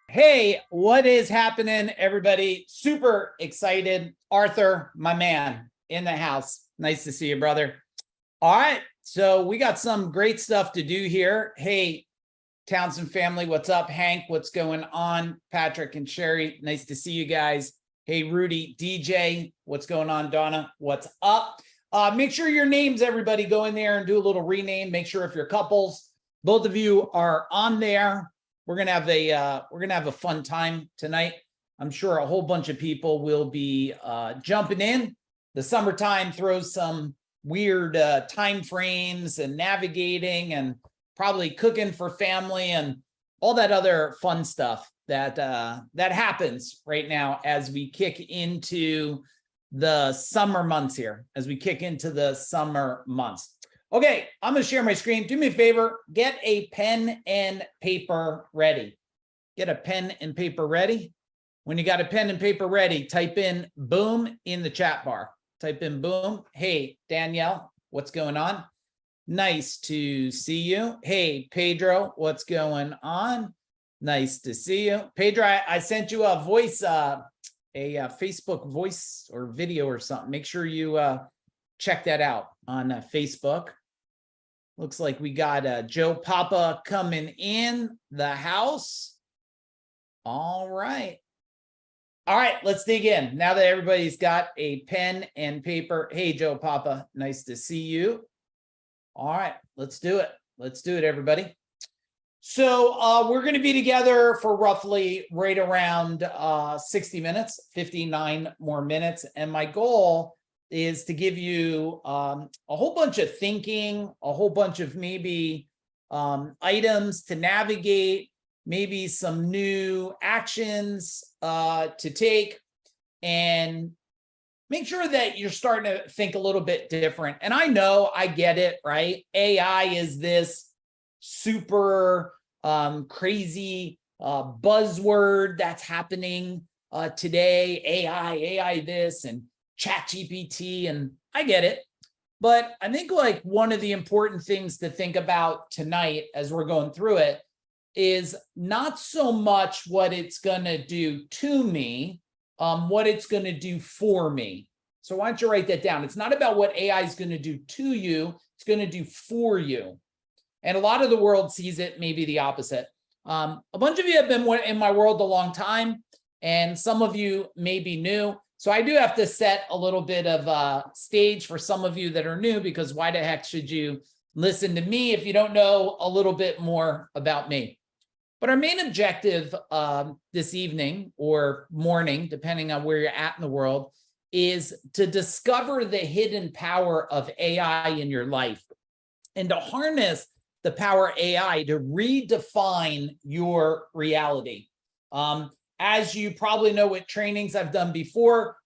Hey, what is happening, everybody? Super excited. Arthur, my man, in the house. Nice to see you, brother. All right, so we got some great stuff to do here. Hey, Townsend family, what's up? Hank, what's going on? Patrick and Sherry, nice to see you guys. Hey, Rudy, DJ, what's going on? Donna, what's up? Make sure your names, everybody, go in there and do a little rename. Make sure if you're couples, both of you are on there. We're gonna have a fun time tonight. I'm sure a whole bunch of people will be jumping in. The summertime throws some weird time frames and navigating and probably cooking for family and all that other fun stuff that happens right now as we kick into the summer months here, as we kick into the summer months. Okay, I'm going to share my screen. Do me a favor, get a pen and paper ready. Get a pen and paper ready. When you got a pen and paper ready, type in boom in the chat bar. Type in boom. Hey, Danielle, what's going on? Nice to see you. Hey, Pedro, what's going on? Nice to see you. Pedro, I sent you a voice, a Facebook voice or video or something. Make sure you check that out on Facebook. Looks like we got Joe Papa coming in the house. All right. All right, let's dig in. Now that everybody's got a pen and paper. Hey, Joe Papa, nice to see you. All right, let's do it. Let's do it, everybody. So we're going to be together for roughly right around 60 minutes, 59 more minutes. And my goal is to give you a whole bunch of thinking, a whole bunch of maybe items to navigate, maybe some new actions to take, and make sure that you're starting to think a little bit different. And I know, I get it, right? AI is this super crazy buzzword that's happening today. AI this and ChatGPT, and I get it. But I think like one of the important things to think about tonight as we're going through it is not so much what it's going to do to me, what it's going to do for me. So why don't you write that down? It's not about what AI is going to do to you, it's going to do for you. And a lot of the world sees it maybe the opposite. A bunch of you have been in my world a long time, and some of you may be new. So I do have to set a little bit of a stage for some of you that are new, because why the heck should you listen to me if you don't know a little bit more about me? But our main objective this evening or morning, depending on where you're at in the world, is to discover the hidden power of AI in your life and to harness the power of AI to redefine your reality. As you probably know with trainings I've done before,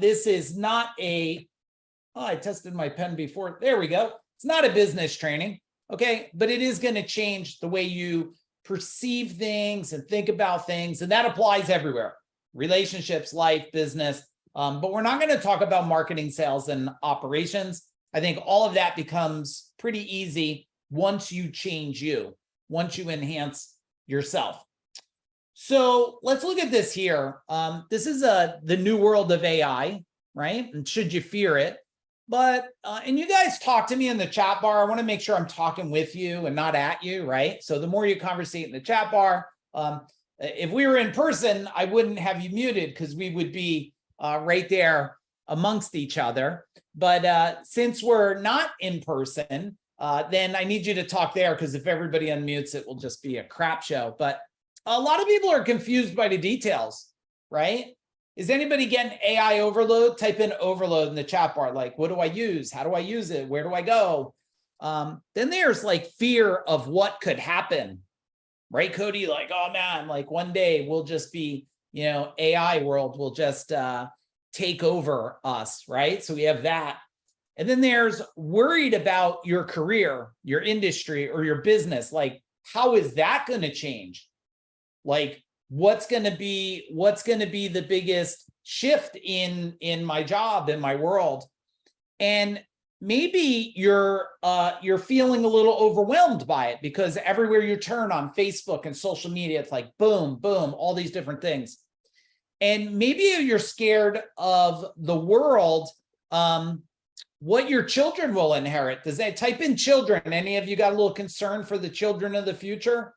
this is not a, I tested my pen before. There we go. It's not a business training, okay? But it is going to change the way you perceive things and think about things. And that applies everywhere. Relationships, life, business. But we're not going to talk about marketing, sales, and operations. I think all of that becomes pretty easy once you change you, once you enhance yourself. So let's look at this here. This is the new world of AI, right? And should you fear it? But, and you guys talk to me in the chat bar. I want to make sure I'm talking with you and not at you, right? So the more you conversate in the chat bar, if we were in person, I wouldn't have you muted because we would be right there amongst each other. But since we're not in person, then I need you to talk there, because if everybody unmutes, it will just be a crap show. But a lot of people are confused by the details, right? Is anybody getting AI overload? Type in overload in the chat bar. Like, what do I use? How do I use it? Where do I go? Then there's like fear of what could happen, right, Cody? Like, oh man, like one day we'll just be, AI world will just take over us, right? So we have that. And then there's worried about your career, your industry, or your business. Like, how is that going to change? Like, what's going to be the biggest shift in my job, in my world? And maybe you're feeling a little overwhelmed by it because everywhere you turn on Facebook and social media, it's like boom, boom, all these different things. And maybe you're scared of the world, what your children will inherit. Does that type in children? Any of you got a little concern for the children of the future?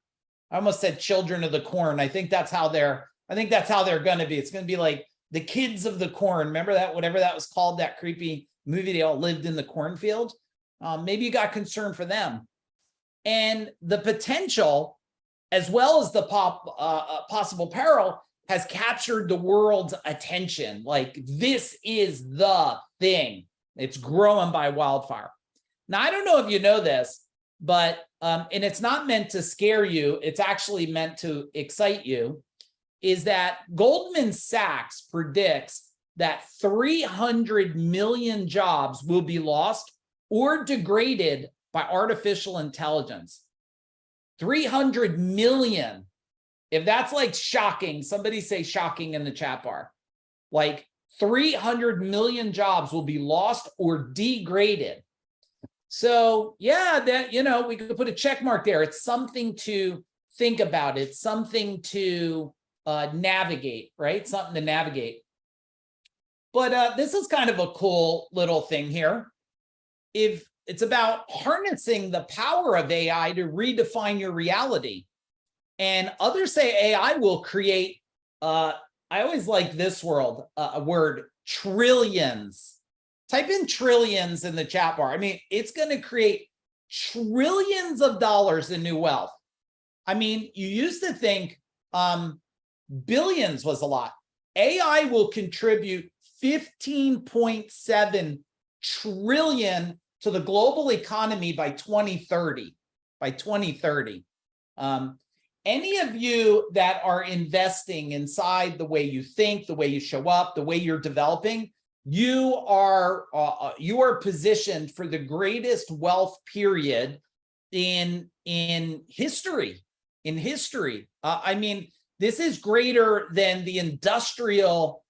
I almost said children of the corn. I think that's how they're going to be. It's going to be like the kids of the corn. Remember that, whatever that was called, that creepy movie, they all lived in the cornfield. Maybe you got concern for them. And the potential, as well as the possible peril, has captured the world's attention. Like, this is the thing. It's growing by wildfire. Now, I don't know if you know this, but, and it's not meant to scare you, it's actually meant to excite you, is that Goldman Sachs predicts that 300 million jobs will be lost or degraded by artificial intelligence. 300 million. If that's like shocking, somebody say shocking in the chat bar. Like 300 million jobs will be lost or degraded. So yeah, that, you know, we could put a check mark there. It's something to think about. It's something to navigate, right? Something to navigate. But this is kind of a cool little thing here. If it's about harnessing the power of AI to redefine your reality. And others say AI will create, I always like this word, trillions. Type in trillions in the chat bar. I mean, it's going to create trillions of dollars in new wealth. I mean, you used to think billions was a lot. AI will contribute 15.7 trillion to the global economy by 2030. By 2030. Any of you that are investing inside the way you think, the way you show up, the way you're developing, you are positioned for the greatest wealth period in history. I mean, this is greater than the industrial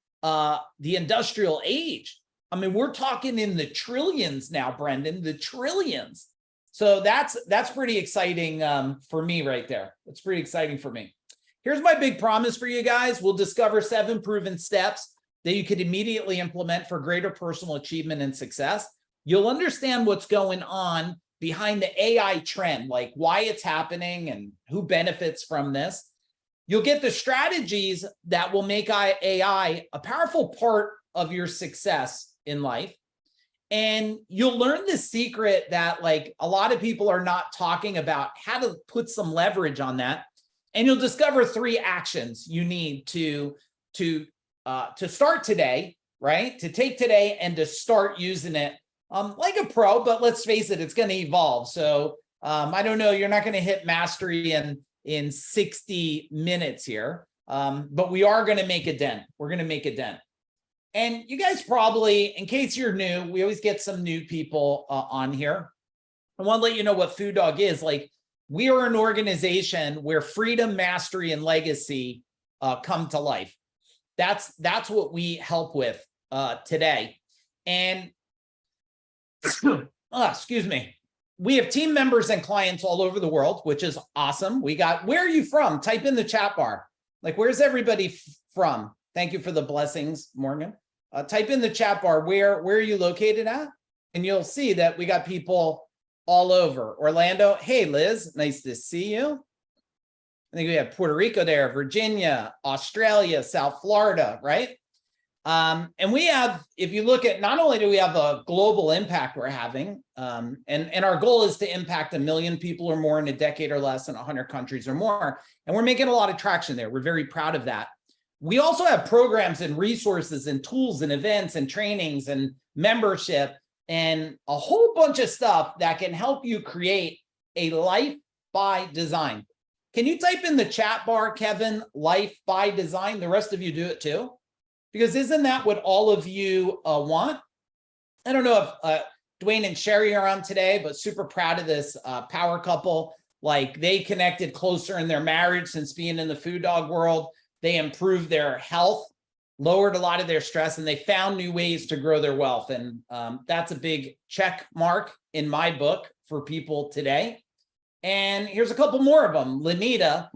age. I mean, we're talking in the trillions now, Brendan, the trillions. So that's pretty exciting for me right there. That's pretty exciting for me. Here's my big promise for you guys. We'll discover 7 proven steps that you could immediately implement for greater personal achievement and success. You'll understand what's going on behind the AI trend, like why it's happening and who benefits from this. You'll get the strategies that will make AI a powerful part of your success in life. And you'll learn the secret that like a lot of people are not talking about, how to put some leverage on that. And you'll discover 3 actions you need to start today, right? To take today and to start using it like a pro, but let's face it, it's going to evolve. So I don't know, you're not going to hit mastery in 60 minutes here, but we are going to make a dent. We're going to make a dent. And you guys probably, in case you're new, we always get some new people on here. I want to let you know what Food Dog is. Like, we are an organization where freedom, mastery, and legacy come to life. That's what we help with today. And excuse me. We have team members and clients all over the world, which is awesome. We got, where are you from? Type in the chat bar. Like, where's everybody from? Thank you for the blessings, Morgan. Type in the chat bar, where are you located at? And you'll see that we got people all over. Orlando, hey, Liz, nice to see you. I think we have Puerto Rico there, Virginia, Australia, South Florida, right? And we have, if you look at, not only do we have a global impact we're having, and our goal is to impact 1 million people or more in a decade or less in 100 countries or more. And we're making a lot of traction there. We're very proud of that. We also have programs and resources and tools and events and trainings and membership and a whole bunch of stuff that can help you create a life by design. Can you type in the chat bar, Kevin, life by design? The rest of you do it too. Because isn't that what all of you want? I don't know if Dwayne and Sherry are on today, but super proud of this power couple. Like, they connected closer in their marriage since being in the Food Dog world. They improved their health lowered a lot of their stress, and they found new ways to grow their wealth. And that's a big check mark in my book for people today. And here's a couple more of them. Lenita,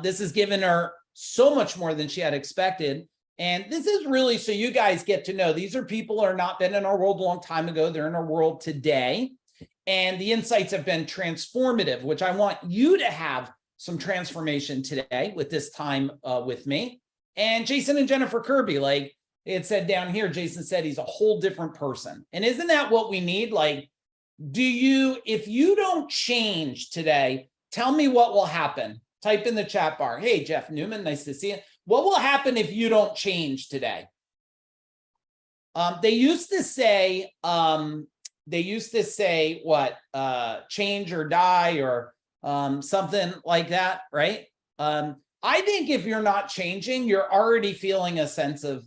this has given her so much more than she had expected. And this is really so you guys get to know, these are people who are not been in our world a long time ago. They're in our world today. And the insights have been transformative, which I want you to have some transformation today with this time with me. And Jason and Jennifer Kirby, like it said down here, Jason said he's a whole different person. And isn't that what we need? Like, if you don't change today, tell me what will happen. Type in the chat bar. Hey, Jeff Newman, nice to see you. What will happen if you don't change today? They used to say what, change or die, or something like that, right? I think if you're not changing, you're already feeling a sense of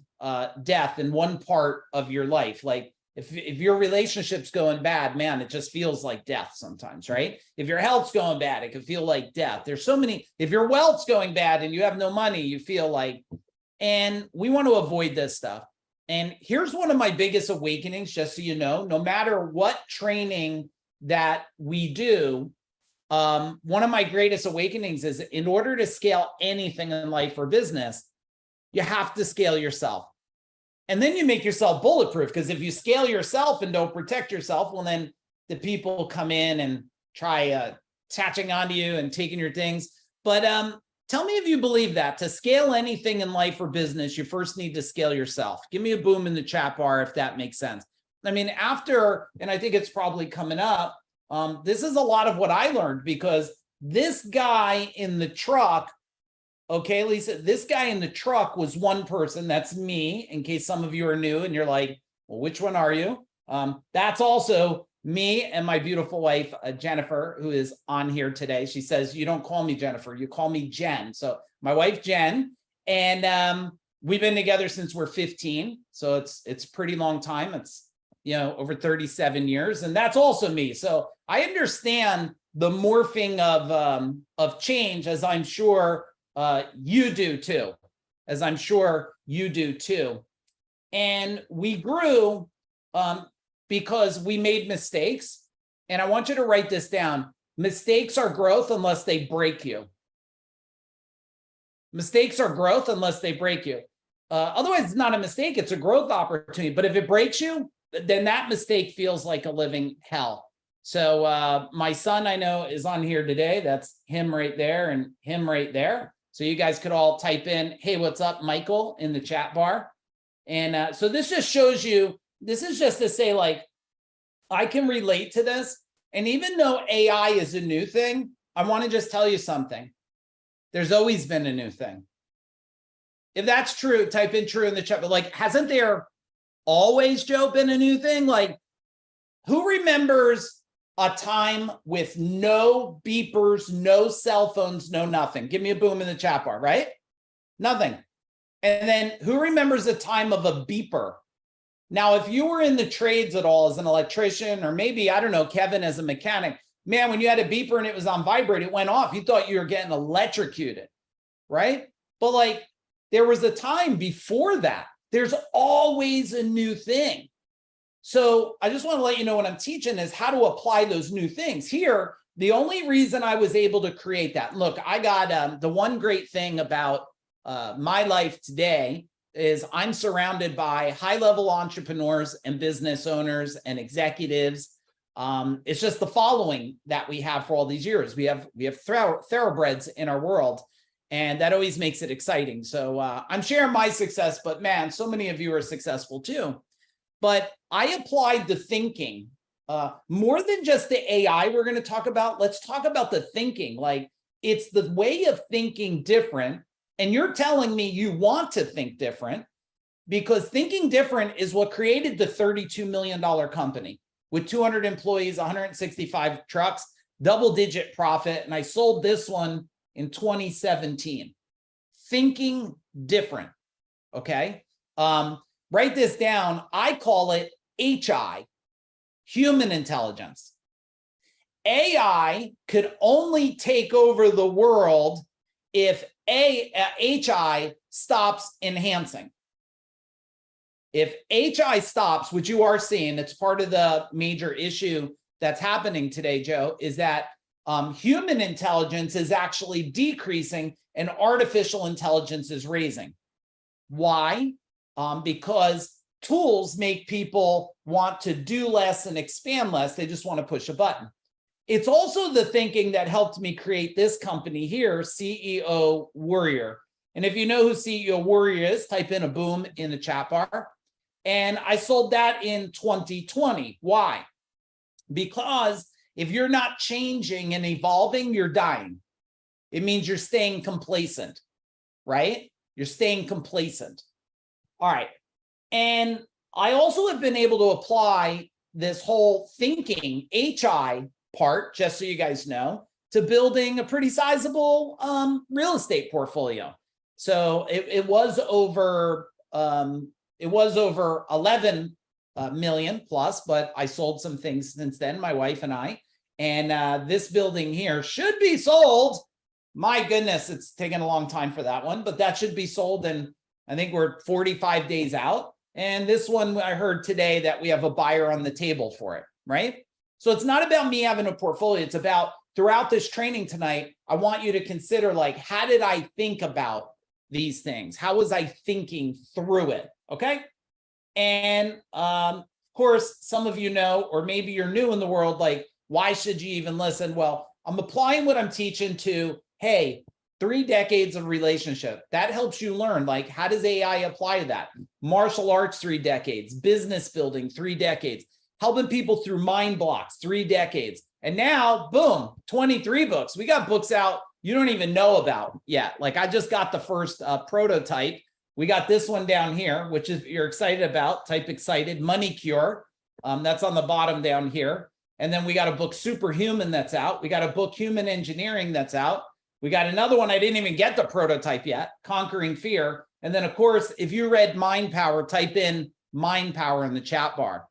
death in one part of your life. Like if your relationship's going bad, man, it just feels like death sometimes, right? If your health's going bad, it can feel like death. There's so many, if your wealth's going bad and you have no money, you feel like, and we want to avoid this stuff. And here's one of my biggest awakenings, just so you know, no matter what training that we do, one of my greatest awakenings is in order to scale anything in life or business, you have to scale yourself. And then you make yourself bulletproof, because if you scale yourself and don't protect yourself, well, then the people come in and try attaching onto you and taking your things. But tell me if you believe that to scale anything in life or business, you first need to scale yourself. Give me a boom in the chat bar if that makes sense. I mean, and I think it's probably coming up, this is a lot of what I learned, because this guy in the truck, okay, Lisa, this guy in the truck was one person. That's me, in case some of you are new and you're like, well, which one are you? That's also me and my beautiful wife, Jennifer, who is on here today. She says, you don't call me Jennifer, you call me Jen. So my wife, Jen, and we've been together since we're 15. So it's a pretty long time. It's, over 37 years. And that's also me. So I understand the morphing of change, as I'm sure you do too, And we grew because we made mistakes. And I want you to write this down. Mistakes are growth unless they break you. Mistakes are growth unless they break you. Otherwise, it's not a mistake. It's a growth opportunity. But if it breaks you, then that mistake feels like a living hell. So my son, I know, is on here today. That's him right there and him right there. So you guys could all type in, hey, what's up, Michael, in the chat bar. And so this just shows you, this is just to say, like, I can relate to this. And even though AI is a new thing, I want to just tell you something. There's always been a new thing. If that's true, type in true in the chat. But like, hasn't there always, Joe, been a new thing? Like, who remembers a time with no beepers, no cell phones, no nothing? Give me a boom in the chat bar, right? Nothing. And then who remembers a time of a beeper? Now, if you were in the trades at all as an electrician, or maybe, I don't know, Kevin as a mechanic, man, when you had a beeper and it was on vibrate, it went off. You thought you were getting electrocuted, right? But like, there was a time before that. There's always a new thing. So I just want to let you know what I'm teaching is how to apply those new things. Here, the only reason I was able to create that, look, I got the one great thing about my life today is I'm surrounded by high-level entrepreneurs and business owners and executives. It's just the following that we have for all these years. We have thoroughbreds in our world, and that always makes it exciting. So I'm sharing my success, but man, so many of you are successful too. But I applied the thinking more than just the AI we're going to talk about. Let's talk about the thinking. Like, it's the way of thinking different. And you're telling me you want to think different, because thinking different is what created the $32 million company with 200 employees, 165 trucks, double-digit profit. And I sold this one in 2017. Thinking different, okay? Write this down. I call it HI, human intelligence. AI could only take over the world if HI stops enhancing. If HI stops, which you are seeing, it's part of the major issue that's happening today, Joe, is that human intelligence is actually decreasing and artificial intelligence is raising. Why? Because tools make people want to do less and expand less. They just want to push a button. It's also the thinking that helped me create this company here, CEO Warrior. And if you know who CEO Warrior is, type in a boom in the chat bar. And I sold that in 2020. Why? Because if you're not changing and evolving, you're dying. It means you're staying complacent, right? You're staying complacent. All right. And I also have been able to apply this whole thinking HI part, just so you guys know, to building a pretty sizable real estate portfolio. So it was over 11 million plus, but I sold some things since then, my wife and I. And this building here should be sold. My goodness, it's taken a long time for that one, but that should be sold in, I think we're 45 days out. And this one, I heard today that we have a buyer on the table for it, right? So it's not about me having a portfolio. It's about throughout this training tonight, I want you to consider, like, how did I think about these things? How was I thinking through it? Okay. And of course, some of you know, or maybe you're new in the world, like, why should you even listen? Well, I'm applying what I'm teaching to, hey, 3 decades of relationship. That helps you learn, like, how does AI apply to that? Martial arts, 3 decades, business building, 3 decades, helping people through mind blocks, 3 decades. And now, boom, 23 books. We got books out you don't even know about yet. Like, I just got the first prototype. We got this one down here, which is you're excited about, type excited, Money Cure. That's on the bottom down here. And then we got a book, Superhuman, that's out. We got a book, Human Engineering, that's out. We got another one, I didn't even get the prototype yet, Conquering Fear. And then, of course, if you read Mind Power, type in Mind Power in the chat bar.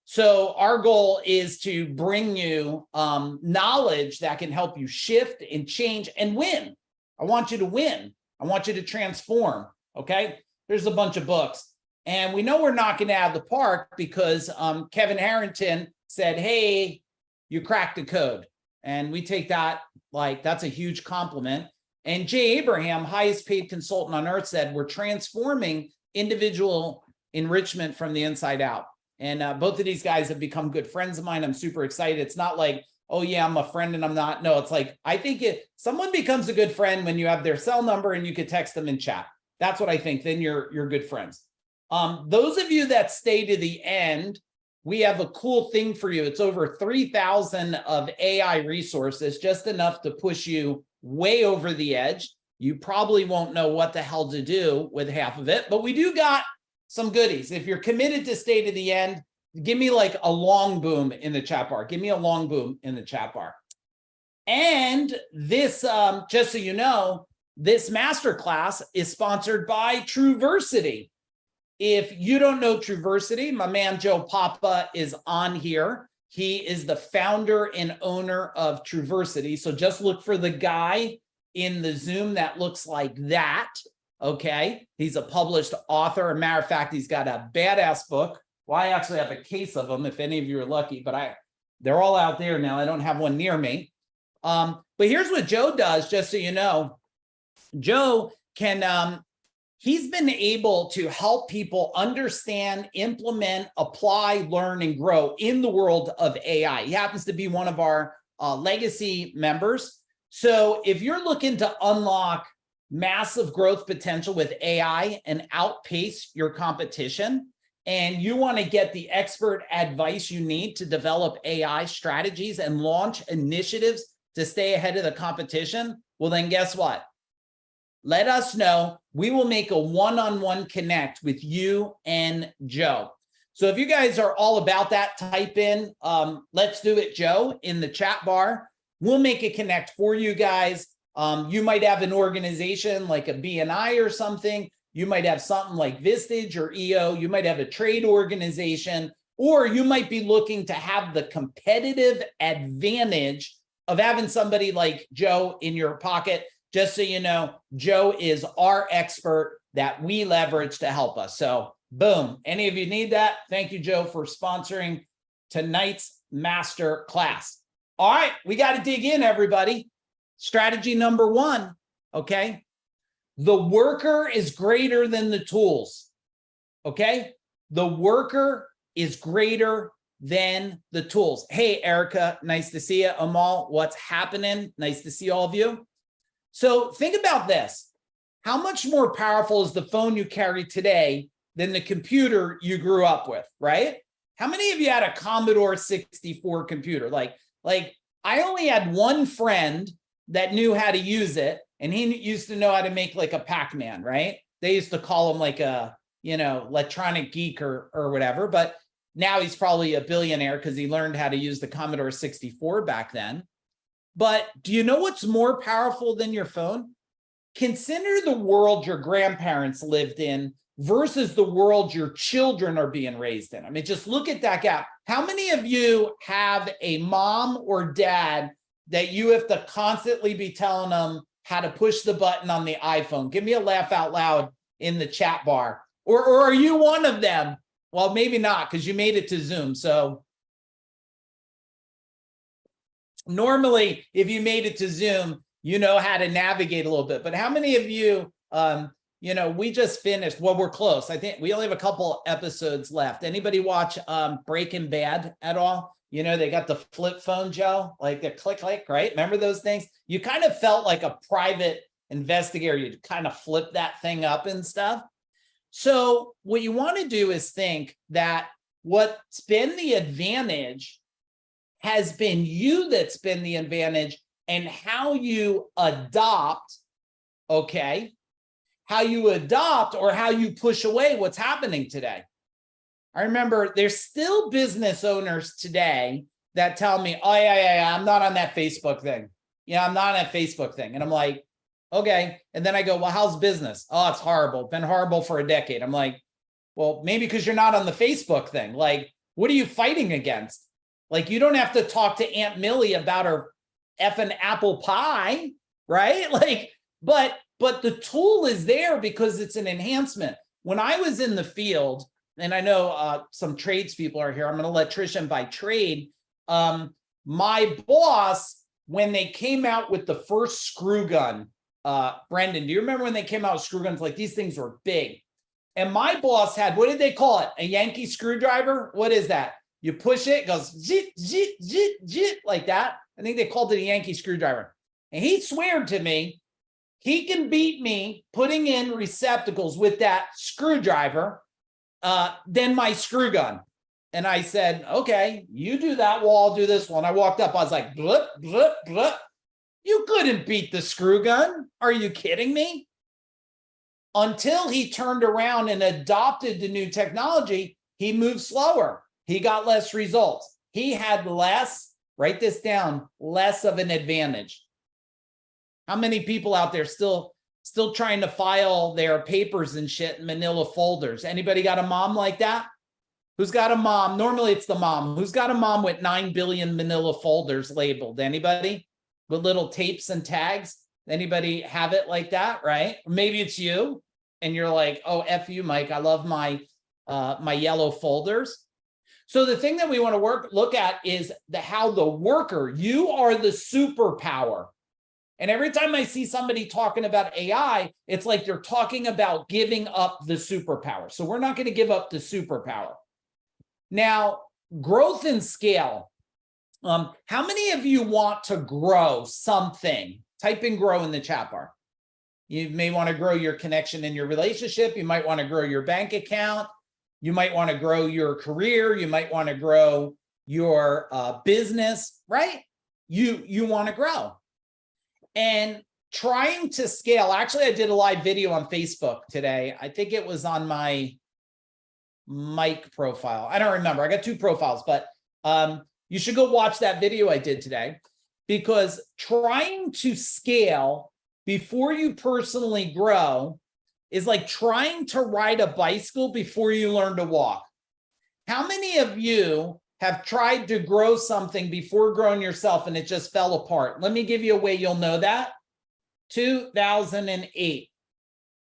So our goal is to bring you knowledge that can help you shift and change and win. I want you to win. I want you to transform, okay? There's a bunch of books. And we know we're knocking it out of the park because Kevin Harrington said, hey, you cracked the code. And we take that like that's a huge compliment. And Jay Abraham, highest paid consultant on earth, said, we're transforming individual enrichment from the inside out. And both of these guys have become good friends of mine. I'm super excited. It's not like, oh yeah, I'm a friend and I'm not. No, it's like, I think someone becomes a good friend when you have their cell number and you could text them in chat. That's what I think. Then you're good friends. Those of you that stay to the end, we have a cool thing for you. It's over 3,000 of AI resources, just enough to push you way over the edge. You probably won't know what the hell to do with half of it, but we do got some goodies. If you're committed to stay to the end, give me like a long boom in the chat bar. Give me a long boom in the chat bar. And this, just so you know, this masterclass is sponsored by TrueVersity. If you don't know TrueVersity, my man Joe Papa is on here. He is the founder and owner of TrueVersity. So just look for the guy in the Zoom that looks like that. Okay. He's a published author. As a matter of fact, he's got a badass book. Well, I actually have a case of them if any of you are lucky, but they're all out there now. I don't have one near me. But here's what Joe does, just so you know. Joe can, he's been able to help people understand, implement, apply, learn, and grow in the world of AI. He happens to be one of our legacy members. So if you're looking to unlock massive growth potential with AI and outpace your competition, and you want to get the expert advice you need to develop AI strategies and launch initiatives to stay ahead of the competition, well, then guess what? Let us know. We will make a one-on-one connect with you and Joe. So if you guys are all about that, type in, let's do it, Joe, in the chat bar. We'll make a connect for you guys. You might have an organization like a BNI or something. You might have something like Vistage or EO. You might have a trade organization, or you might be looking to have the competitive advantage of having somebody like Joe in your pocket. Just so you know, Joe is our expert that we leverage to help us. So Boom. Any of you need that? Thank you, Joe, for sponsoring tonight's master class. All right, we got to dig in, everybody. Strategy number one, okay? The worker is greater than the tools, okay? The worker is greater than the tools. Hey, Erica, nice to see you. Amal, what's happening? Nice to see all of you. So think about this. How much more powerful is the phone you carry today than the computer you grew up with, right? How many of you had a Commodore 64 computer? Like I only had one friend that knew how to use it, and he used to know how to make like a Pac-Man, right? They used to call him like a, electronic geek or whatever, but now he's probably a billionaire because he learned how to use the Commodore 64 back then. But do you know what's more powerful than your phone? Consider the world your grandparents lived in versus the world your children are being raised in. I mean, just look at that gap. How many of you have a mom or dad that you have to constantly be telling them how to push the button on the iPhone? Give me a laugh out loud in the chat bar. Or are you one of them? Well, maybe not, because you made it to Zoom. So normally, if you made it to Zoom, you know how to navigate a little bit. But how many of you, we just finished, well, we're close. I think we only have a couple episodes left. Anybody watch Breaking Bad at all? They got the flip phone, Joe, like the click, right? Remember those things? You kind of felt like a private investigator. You'd kind of flip that thing up and stuff. So what you want to do is think that what's been the advantage has been you that's been the advantage, and how you adopt, okay? How you adopt or how you push away what's happening today. I remember there's still business owners today that tell me, oh, yeah, I'm not on that Facebook thing. I'm not on that Facebook thing. And I'm like, okay. And then I go, well, how's business? Oh, it's horrible. Been horrible for a decade. I'm like, well, maybe because you're not on the Facebook thing. Like, what are you fighting against? Like, you don't have to talk to Aunt Millie about her effing apple pie, right? Like, but the tool is there because it's an enhancement. When I was in the field, and I know some tradespeople are here, I'm an electrician by trade. My boss, when they came out with the first screw gun, Brendan, do you remember when they came out with screw guns? Like, these things were big. And my boss had, what did they call it? A Yankee screwdriver? What is that? You push it, it goes zit, zit, zit, zit, like that. I think they called it a Yankee screwdriver. And he swore to me, he can beat me putting in receptacles with that screwdriver than my screw gun. And I said, okay, you do that, well, I'll do this one. I walked up, I was like, blip, blip, blip. You couldn't beat the screw gun. Are you kidding me? Until he turned around and adopted the new technology, he moved slower. He got less results. He had less, write this down, less of an advantage. How many people out there still trying to file their papers and shit in manila folders? Anybody got a mom like that? Who's got a mom? Normally it's the mom. Who's got a mom with 9 billion manila folders labeled? Anybody? With little tapes and tags? Anybody have it like that, right? Or maybe it's you and you're like, oh, F you, Mike. I love my yellow folders. So the thing that we want to look at is how the worker, you are the superpower. And every time I see somebody talking about AI, it's like they're talking about giving up the superpower. So we're not going to give up the superpower. Now, growth and scale. How many of you want to grow something? Type in grow in the chat bar. You may want to grow your connection in your relationship. You might want to grow your bank account. You might want to grow your career. You might want to grow your business, right? You want to grow. And trying to scale. Actually, I did a live video on Facebook today. I think it was on my Mike profile. I don't remember. I got 2 profiles, but you should go watch that video I did today, because trying to scale before you personally grow is like trying to ride a bicycle before you learn to walk. How many of you have tried to grow something before growing yourself and it just fell apart? Let me give you a way you'll know that. 2008.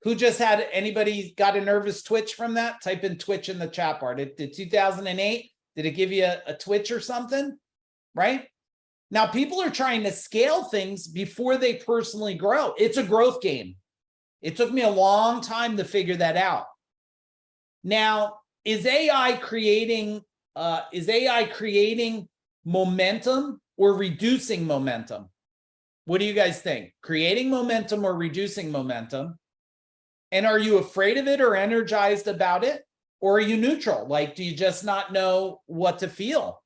Who just had, anybody got a nervous twitch from that? Type in twitch in the chat bar. Did 2008, did it give you a twitch or something? Right? Now, people are trying to scale things before they personally grow. It's a growth game. It took me a long time to figure that out. Now, is AI creating momentum or reducing momentum? What do you guys think? Creating momentum or reducing momentum? And are you afraid of it or energized about it? Or are you neutral? Like, do you just not know what to feel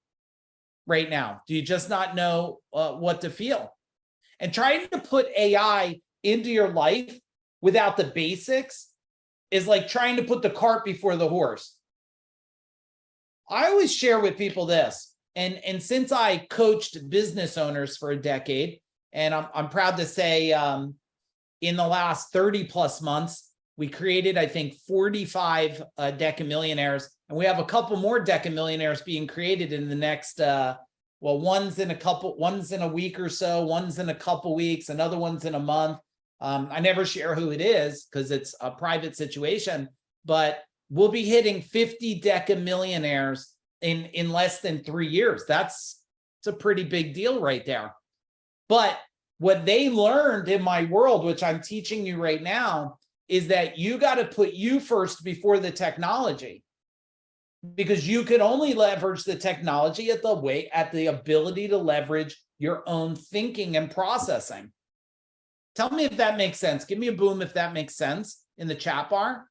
right now? Do you just not know what to feel? And trying to put AI into your life without the basics is like trying to put the cart before the horse. I always share with people this, and since I coached business owners for a decade, and I'm proud to say in the last 30 plus months, we created, I think, 45 Decamillionaires, and we have a couple more Decamillionaires being created in the next, well, one's in a week or so, one's in a couple weeks, another one's in a month. I never share who it is because it's a private situation, but we'll be hitting 50 Decamillionaires in less than 3 years. It's a pretty big deal right there. But what they learned in my world, which I'm teaching you right now, is that you got to put you first before the technology, because you can only leverage the technology at the ability to leverage your own thinking and processing. Tell me if that makes sense. Give me a boom if that makes sense in the chat bar.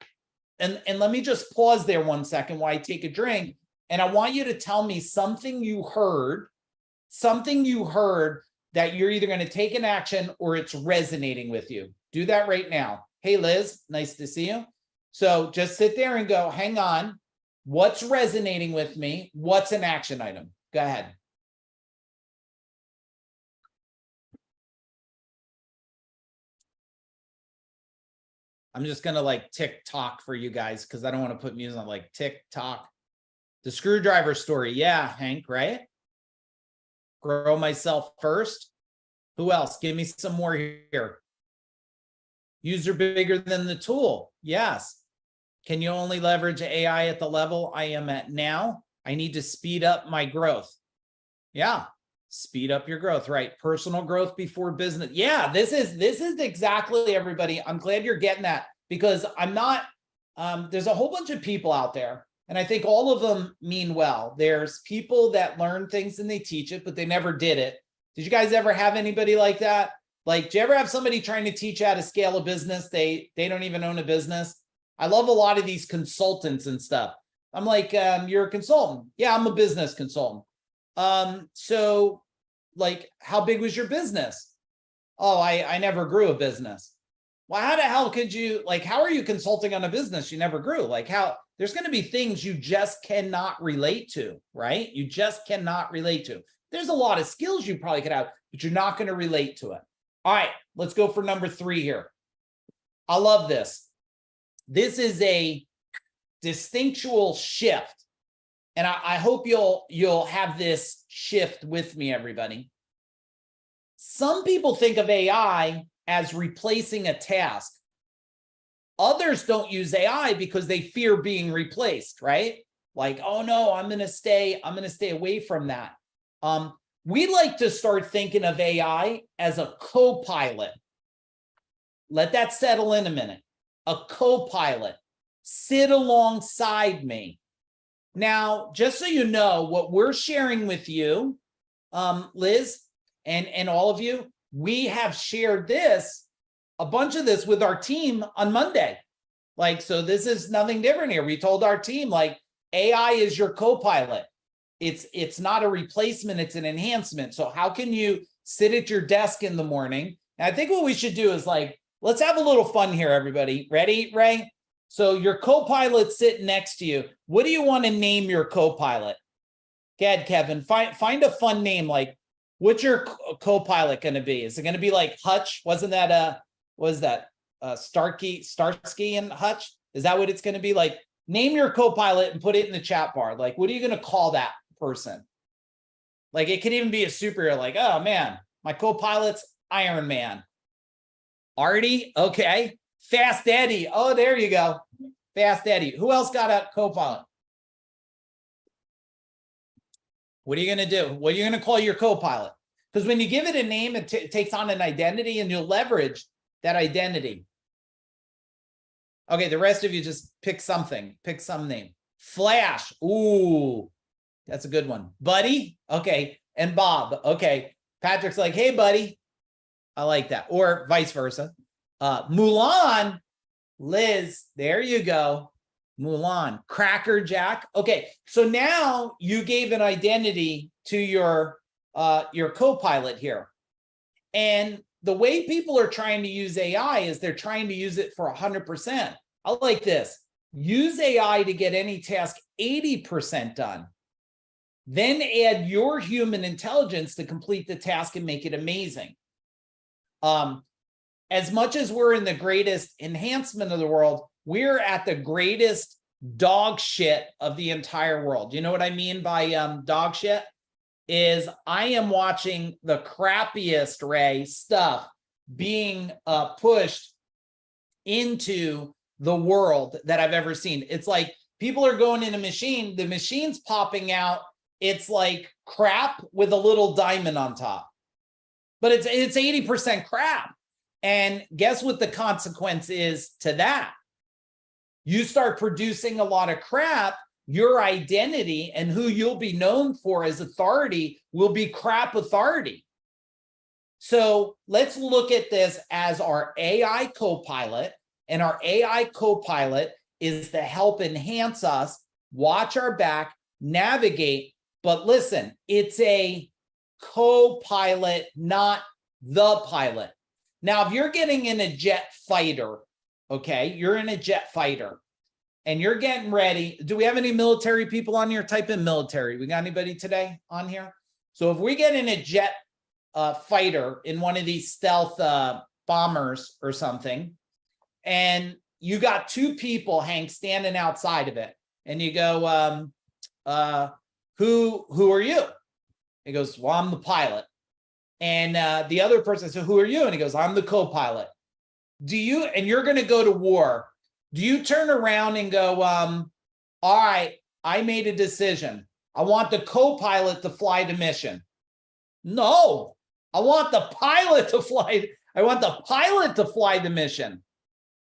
And let me just pause there 1 second while I take a drink. And I want you to tell me something you heard that you're either going to take an action or it's resonating with you. Do that right now. Hey, Liz, nice to see you. So just sit there and go, hang on. What's resonating with me? What's an action item? Go ahead. I'm just going to like TikTok for you guys because I don't want to put music on, like TikTok. The screwdriver story. Yeah, Hank, right? Grow myself first. Who else? Give me some more here. User bigger than the tool. Yes. Can you only leverage AI at the level I am at now? I need to speed up my growth. Yeah. Speed up your growth, right? Personal growth before business. Yeah, this is exactly, everybody. I'm glad you're getting that, because I'm not, there's a whole bunch of people out there, and I think all of them mean well. There's people that learn things and they teach it, but they never did it. Did you guys ever have anybody like that? Like, do you ever have somebody trying to teach you how to scale a business? They don't even own a business. I love a lot of these consultants and stuff. I'm like, you're a consultant. Yeah, I'm a business consultant. So like, how big was your business? Oh, I never grew a business. Well, how the hell could you, like, how are you consulting on a business you never grew? Like, how, there's going to be things you just cannot relate to, right? You just cannot relate to. There's a lot of skills you probably could have, but you're not going to relate to it. All right, let's go for number 3 here. I love this. This is a distinctual shift. And I hope you'll have this shift with me, everybody. Some people think of AI as replacing a task. Others don't use AI because they fear being replaced, right? Like, oh no, I'm gonna stay away from that. We like to start thinking of AI as a co-pilot. Let that settle in a minute. A co-pilot. Sit alongside me. Now, just so you know, what we're sharing with you, Liz, and all of you, we have shared a bunch of this with our team on Monday. Like, so this is nothing different here. We told our team, like, AI is your co-pilot. It's not a replacement, it's an enhancement. So how can you sit at your desk in the morning? And I think what we should do is, like, let's have a little fun here, everybody. Ready, Ray? So your co-pilot's sitting next to you. What do you want to name your co-pilot? Go ahead, Kevin. Find a fun name. Like, what's your co-pilot going to be? Is it going to be like Hutch? Wasn't that Starsky and Hutch? Is that what it's going to be? Like, name your co-pilot and put it in the chat bar. Like, what are you going to call that person? Like, it could even be a superhero. Like, oh man, my co-pilot's Iron Man. Artie, okay. Fast Eddie. Oh, there you go. Fast Eddie. Who else got a Copilot? What are you going to do? What are you going to call your Copilot? Because when you give it a name, it takes on an identity, and you'll leverage that identity. Okay, the rest of you just pick something. Pick some name. Flash. Ooh, that's a good one. Buddy. Okay. And Bob. Okay. Patrick's like, hey, buddy. I like that. Or vice versa. Mulan. Liz. There you go. Mulan. Cracker Jack. Okay. So now you gave an identity to your Copilot here. And the way people are trying to use AI is they're trying to use it for 100%. I like this. Use AI to get any task 80% done. Then add your human intelligence to complete the task and make it amazing. As much as we're in the greatest enhancement of the world, we're at the greatest dog shit of the entire world. You know what I mean by dog shit? Is I am watching the crappiest, Ray, stuff being pushed into the world that I've ever seen. It's like people are going in a machine, the machine's popping out. It's like crap with a little diamond on top, but it's 80% crap. And guess what the consequence is to that? You start producing a lot of crap. Your identity and who you'll be known for as authority will be crap authority. So let's look at this as our AI Copilot, and our AI Copilot is to help enhance us, watch our back, navigate. But listen, it's a co-pilot, not the pilot. Now, if you're getting in a jet fighter, okay, you're in a jet fighter, and you're getting ready. Do we have any military people on here? Type in military. We got anybody today on here? So if we get in a jet fighter in one of these stealth bombers or something, and you got two people, Hank, standing outside of it, and you go, who are you? He goes, well, I'm the pilot. And the other person says, who are you? And he goes, I'm the co-pilot. And you're going to go to war. Do you turn around and go, all right, I made a decision. I want the co-pilot to fly the mission. No, I want the pilot to fly. I want the pilot to fly the mission.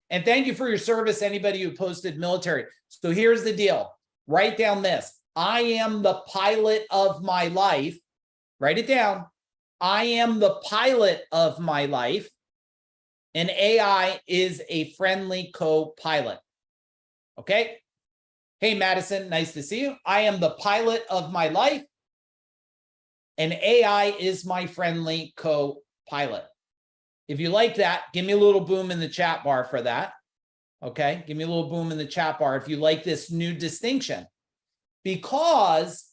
And thank you for your service, anybody who posted military. So here's the deal. Write down this. I am the pilot of my life. Write it down. I am the pilot of my life. And AI is a friendly co-pilot. Okay. Hey, Madison, nice to see you. I am the pilot of my life, and AI is my friendly co-pilot. If you like that, give me a little boom in the chat bar for that. Okay. Give me a little boom in the chat bar if you like this new distinction, because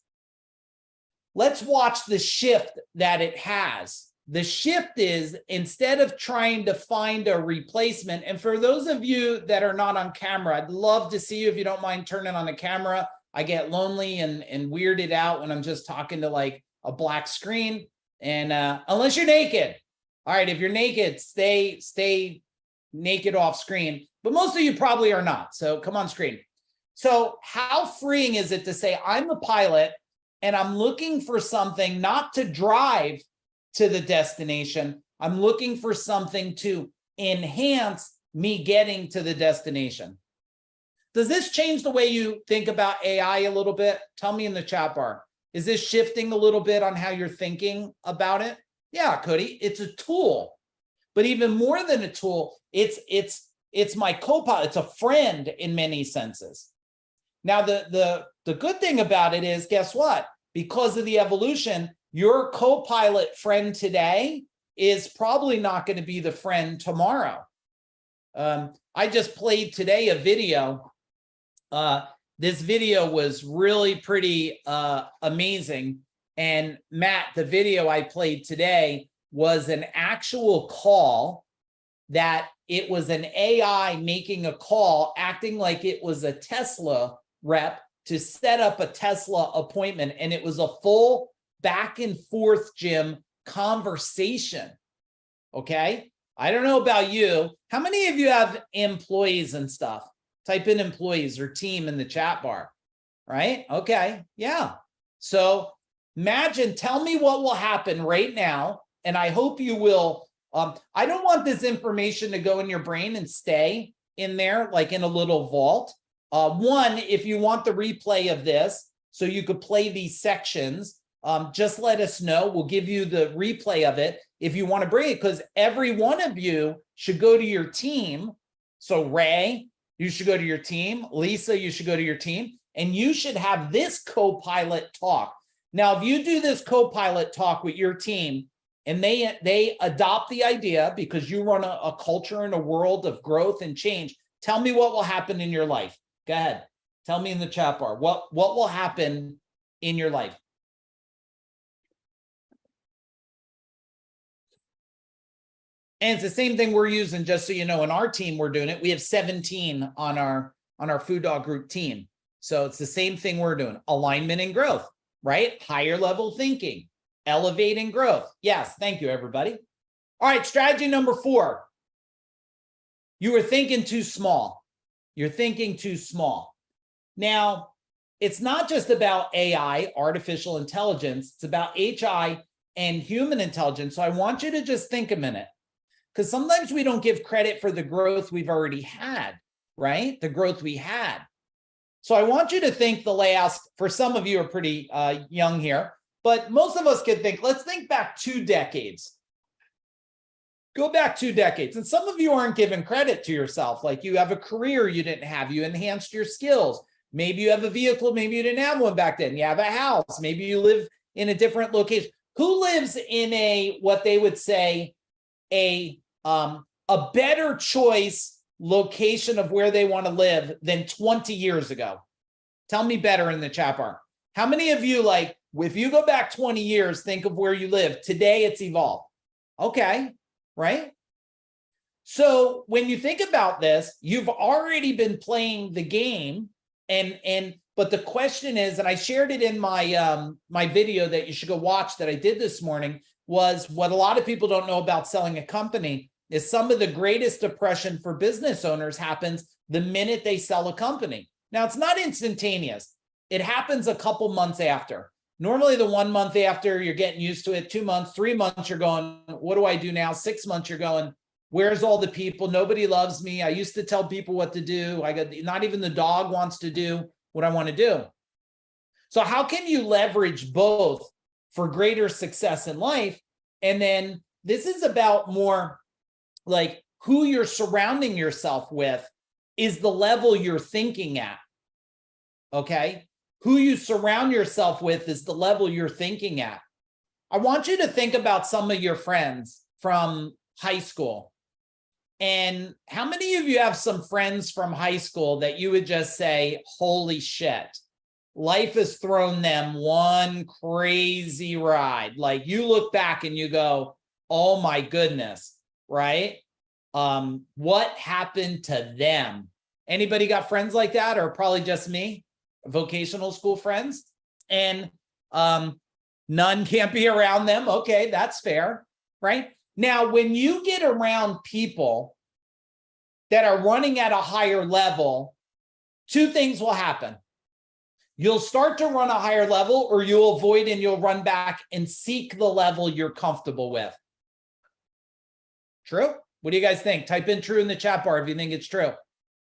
let's watch the shift that it has. The shift is, instead of trying to find a replacement, and for those of you that are not on camera, I'd love to see you if you don't mind turning on the camera. I get lonely and weirded out when I'm just talking to like a black screen. And unless you're naked. All right, if you're naked, stay naked off screen. But most of you probably are not. So come on screen. So how freeing is it to say, I'm the pilot and I'm looking for something not to drive to the destination. I'm looking for something to enhance me getting to the destination. Does this change the way you think about AI a little bit? Tell me in the chat bar. Is this shifting a little bit on how you're thinking about it? Yeah, Cody, it's a tool. But even more than a tool, it's my co-pilot. It's a friend in many senses. Now, the good thing about it is, guess what? Because of the evolution, your co-pilot friend today is probably not going to be the friend tomorrow. I just played today a video. This video was really pretty amazing. And Matt, the video I played today was an actual call that it was an AI making a call, acting like it was a Tesla rep to set up a Tesla appointment. And it was a full back and forth, Jim, conversation. Okay. I don't know about you. How many of you have employees and stuff? Type in employees or team in the chat bar, right? Okay, yeah. So imagine, tell me what will happen right now. And I hope you will. I don't want this information to go in your brain and stay in there like in a little vault. One, if you want the replay of this, so you could play these sections, just let us know. We'll give you the replay of it if you want to bring it, because every one of you should go to your team. So Ray, you should go to your team. Lisa, you should go to your team, and you should have this co-pilot talk. Now, if you do this co-pilot talk with your team and they adopt the idea because you run a culture and a world of growth and change, tell me what will happen in your life. Go ahead. Tell me in the chat bar. What will happen in your life? And it's the same thing we're using, just so you know, in our team, we're doing it. We have 17 on our Food Dog Group team. So it's the same thing we're doing. Alignment and growth, right? Higher level thinking, elevating growth. Yes, thank you, everybody. All right, strategy number 4. You were thinking too small. You're thinking too small. Now, it's not just about AI, artificial intelligence. It's about HI and human intelligence. So I want you to just think a minute, because sometimes we don't give credit for the growth we've already had, right? The growth we had. So I want you to think the last, for some of you are pretty young here, but most of us could think, let's think back 2 decades. Go back 2 decades. And some of you aren't giving credit to yourself. Like you have a career you didn't have, you enhanced your skills. Maybe you have a vehicle, maybe you didn't have one back then. You have a house, maybe you live in a different location. Who lives in a, what they would say, a better choice location of where they want to live than 20 years ago? Tell me better in the chat bar. How many of you, like, if you go back 20 years, think of where you live. Today it's evolved. Okay, right? So when you think about this, you've already been playing the game, but the question is, and I shared it in my my video that you should go watch that I did this morning, was what a lot of people don't know about selling a company is some of the greatest depression for business owners happens the minute they sell a company. Now, it's not instantaneous. It happens a couple months after. Normally the 1 month after, you're getting used to it. 2 months, 3 months, you're going, what do I do now? 6 months, you're going, where's all the people? Nobody loves me. I used to tell people what to do. Not even the dog wants to do what I want to do. So how can you leverage both for greater success in life? And then this is about more like who you're surrounding yourself with is the level you're thinking at. Okay? Who you surround yourself with is the level you're thinking at. I want you to think about some of your friends from high school. And how many of you have some friends from high school that you would just say, holy shit, life has thrown them one crazy ride. Like you look back and you go, oh my goodness, right? What happened to them? Anybody got friends like that, or probably just me? Vocational school friends, and none can't be around them. Okay, that's fair, right? Now, when you get around people that are running at a higher level, 2 things will happen. You'll start to run a higher level, or you'll avoid and you'll run back and seek the level you're comfortable with. True? What do you guys think? Type in true in the chat bar if you think it's true,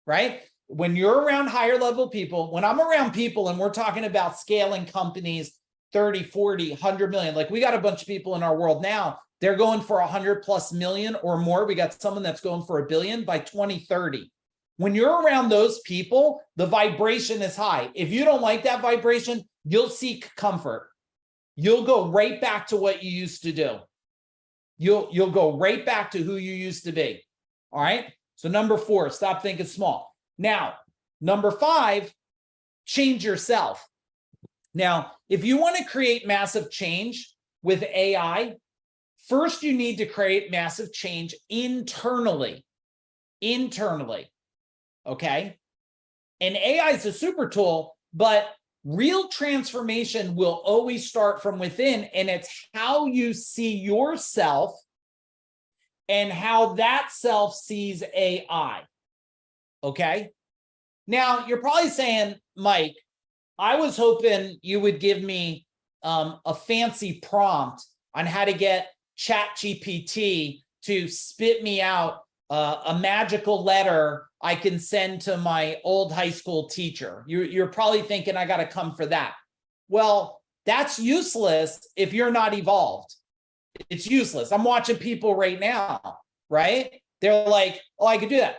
right? When you're around higher level people, when I'm around people and we're talking about scaling companies 30, 40, 100 million, like we got a bunch of people in our world now, they're going for 100+ million or more. We got someone that's going for $1 billion by 2030. When you're around those people, the vibration is high. If you don't like that vibration, you'll seek comfort. You'll go right back to what you used to do. You'll go right back to who you used to be. All right. So number 4, stop thinking small. Now, number 5, change yourself. Now, if you want to create massive change with AI, first you need to create massive change internally. Okay? And AI is a super tool, but real transformation will always start from within, and it's how you see yourself and how that self sees AI. Okay. Now, you're probably saying, Mike, I was hoping you would give me a fancy prompt on how to get ChatGPT to spit me out a magical letter I can send to my old high school teacher. You're probably thinking I got to come for that. Well, that's useless if you're not evolved. It's useless. I'm watching people right now, right? They're like, oh, I could do that.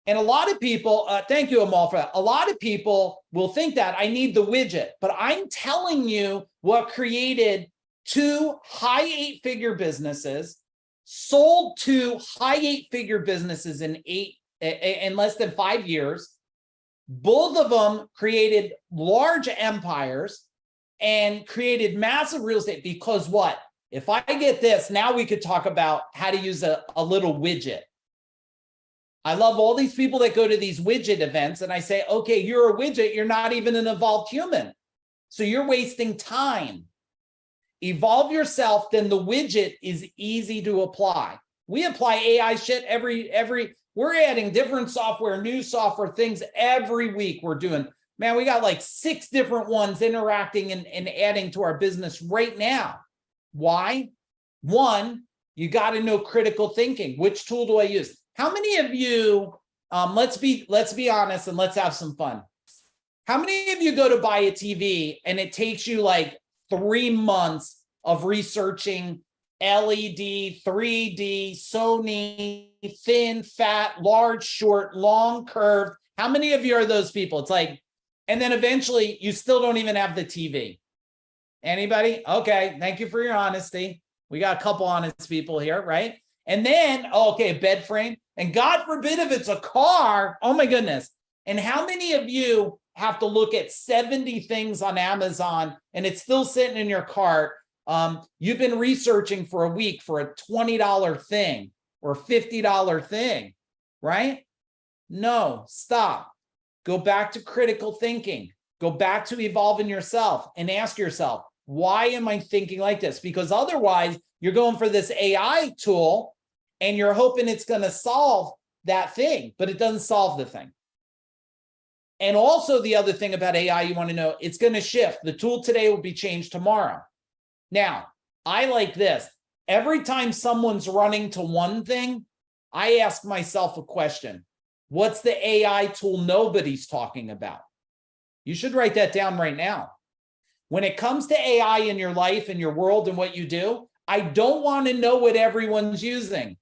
And a lot of people, thank you, Amal, for that. A lot of people will think that I need the widget, but I'm telling you what created 2 high 8-figure businesses, sold 2 high 8-figure businesses in less than 5 years. Both of them created large empires and created massive real estate because what? If I get this, now we could talk about how to use a little widget. I love all these people that go to these widget events and I say, okay, you're a widget. You're not even an evolved human. So you're wasting time. Evolve yourself, then the widget is easy to apply. We apply AI shit we're adding different software, new software things every week we're doing. Man, we got like 6 different ones interacting and adding to our business right now. Why? 1, you got to know critical thinking. Which tool do I use? How many of you, let's be honest and let's have some fun. How many of you go to buy a TV and it takes you like 3 months of researching LED, 3D, Sony, thin, fat, large, short, long, curved? How many of you are those people? It's like, and then eventually you still don't even have the TV. Anybody? Okay, thank you for your honesty. We got a couple honest people here, right? And then, okay, bed frame. And God forbid if it's a car, oh my goodness. And how many of you have to look at 70 things on Amazon and it's still sitting in your cart? You've been researching for a week for a $20 thing or $50 thing, right? No, stop. Go back to critical thinking. Go back to evolving yourself and ask yourself, why am I thinking like this? Because otherwise you're going for this AI tool and you're hoping it's going to solve that thing, but it doesn't solve the thing. And also the other thing about AI you want to know, it's going to shift. The tool today will be changed tomorrow. Now, I like this. Every time someone's running to one thing, I ask myself a question. What's the AI tool nobody's talking about? You should write that down right now. When it comes to AI in your life and your world and what you do, I don't want to know what everyone's using.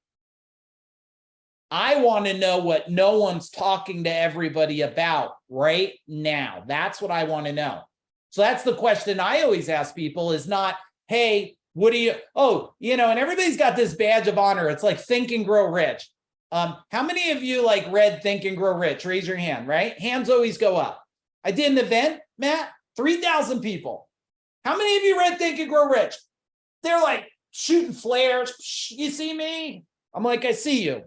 I want to know what no one's talking to everybody about right now. That's what I want to know. So that's the question I always ask people is not, hey, what do you, and everybody's got this badge of honor. It's like Think and Grow Rich. How many of you like read Think and Grow Rich? Raise your hand, right? Hands always go up. I did an event, Matt, 3,000 people. How many of you read Think and Grow Rich? They're like shooting flares. You see me? I'm like, I see you.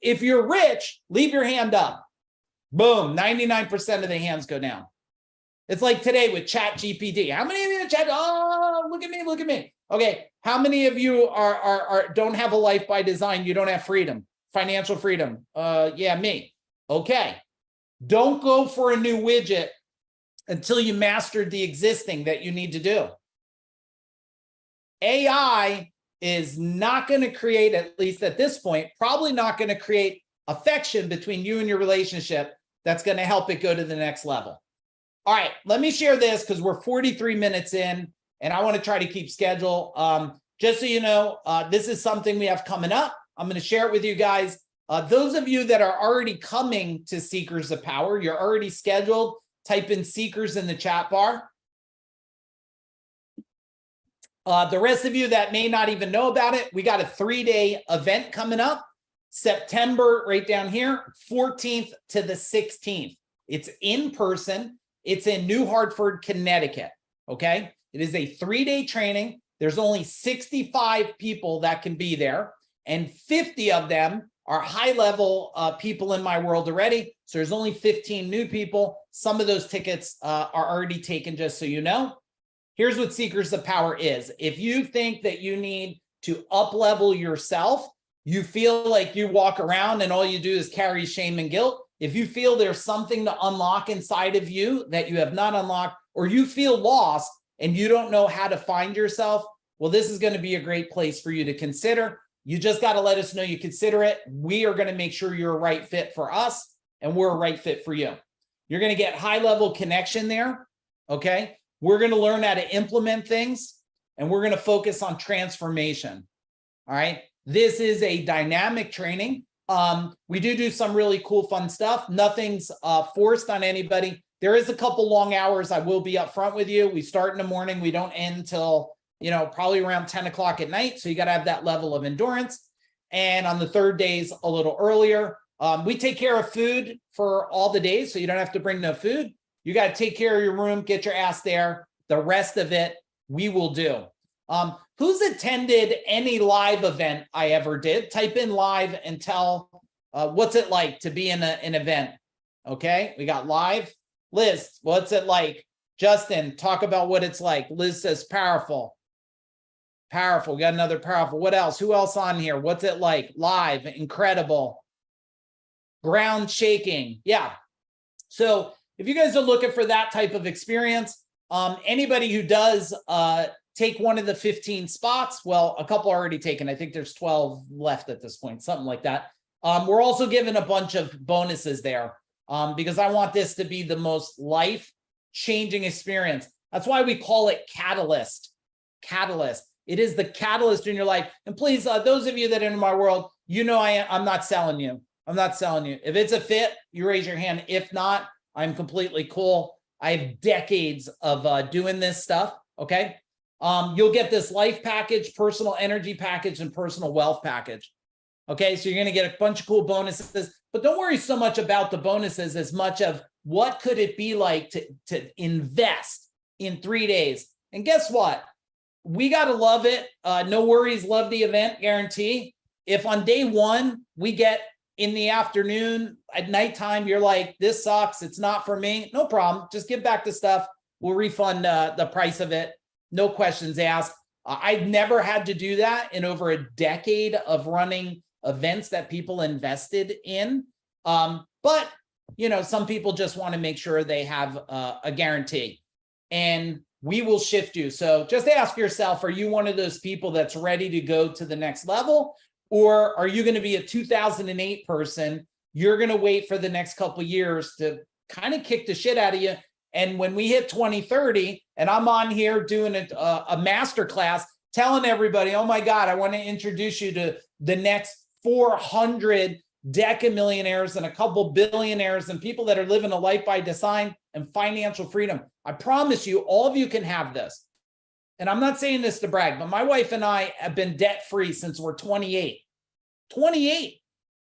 If you're rich, leave your hand up. Boom, 99% of the hands go down. It's like today with ChatGPT. How many of you chat? Oh, look at me, look at me. Okay, how many of you are don't have a life by design? You don't have freedom, financial freedom. Yeah, me. Okay, don't go for a new widget until you mastered the existing that you need to do. AI is not going to create, at least at this point, probably not going to create affection between you and your relationship that's going to help it go to the next level. All right, let me share this because we're 43 minutes in and I want to try to keep schedule. Just so you know, this is something we have coming up. I'm going to share it with you guys. Those of you that are already coming to Seekers of Power, you're already scheduled, type in Seekers in the chat bar. The rest of you that may not even know about it, we got a 3-day event coming up, September, right down here, 14th to the 16th. It's in person. It's in New Hartford, Connecticut, okay? It is a 3-day training. There's only 65 people that can be there, and 50 of them are high-level people in my world already. So there's only 15 new people. Some of those tickets are already taken, just so you know. Here's what Seekers of Power is. If you think that you need to up-level yourself you feel like you walk around and all you do is carry shame and guilt, if you feel there's something to unlock inside of you that you have not unlocked, or you feel lost and you don't know how to find yourself, well, this is going to be a great place for you to consider. You just got to let us know you consider it. We are going to make sure you're a right fit for us and we're a right fit for you. You're going to get high level connection there. Okay. We're going to learn how to implement things and we're going to focus on transformation. All right. This is a dynamic training. We do some really cool, fun stuff. Nothing's forced on anybody. There is a couple long hours. I will be up front with you. We start in the morning. We don't end till, probably around 10 o'clock at night. So you got to have that level of endurance. And on the third days, a little earlier. We take care of food for all the days. So you don't have to bring no food. You got to take care of your room, get your ass there. The rest of it, we will do. Who's attended any live event I ever did? Type in live and tell what's it like to be in an event. Okay, we got live. Liz, what's it like? Justin, talk about what it's like. Liz says powerful. Powerful. We got another powerful. What else? Who else on here? What's it like? Live, incredible. Ground shaking. Yeah. So if you guys are looking for that type of experience, anybody who does take one of the 15 spots, well, a couple already taken. I think there's 12 left at this point, something like that. We're also giving a bunch of bonuses there because I want this to be the most life-changing experience. That's why we call it Catalyst. Catalyst. It is the catalyst in your life. And please, those of you that are in my world, I'm not selling you. I'm not selling you. If it's a fit, you raise your hand. If not, I'm completely cool. I have decades of doing this stuff, okay? You'll get this life package, personal energy package, and personal wealth package. Okay, so you're going to get a bunch of cool bonuses, but don't worry so much about the bonuses as much of what could it be like to invest in 3 days. And guess what? We got to love it. No worries, love the event, guarantee. If on day one, we get in the afternoon, at nighttime, you're like, this sucks, it's not for me, no problem. Just give back the stuff. We'll refund the price of it. No questions asked. I've never had to do that in over a decade of running events that people invested in. But, some people just want to make sure they have a guarantee. And we will shift you. So just ask yourself, are you one of those people that's ready to go to the next level? Or are you going to be a 2008 person? You're going to wait for the next couple of years to kind of kick the shit out of you. And when we hit 2030 and I'm on here doing a master class, telling everybody, oh my God, I want to introduce you to the next 400 decamillionaires and a couple billionaires and people that are living a life by design and financial freedom. I promise you, all of you can have this. And I'm not saying this to brag, but my wife and I have been debt-free since we're 28. 28.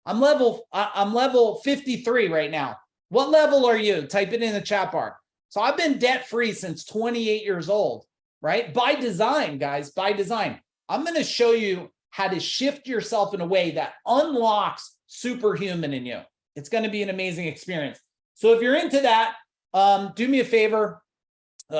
I'm level 53 right now. What level are you? Type it in the chat bar. So I've been debt-free since 28 years old, right? By design, guys, by design. I'm going to show you how to shift yourself in a way that unlocks superhuman in you. It's going to be an amazing experience. So if you're into that, do me a favor,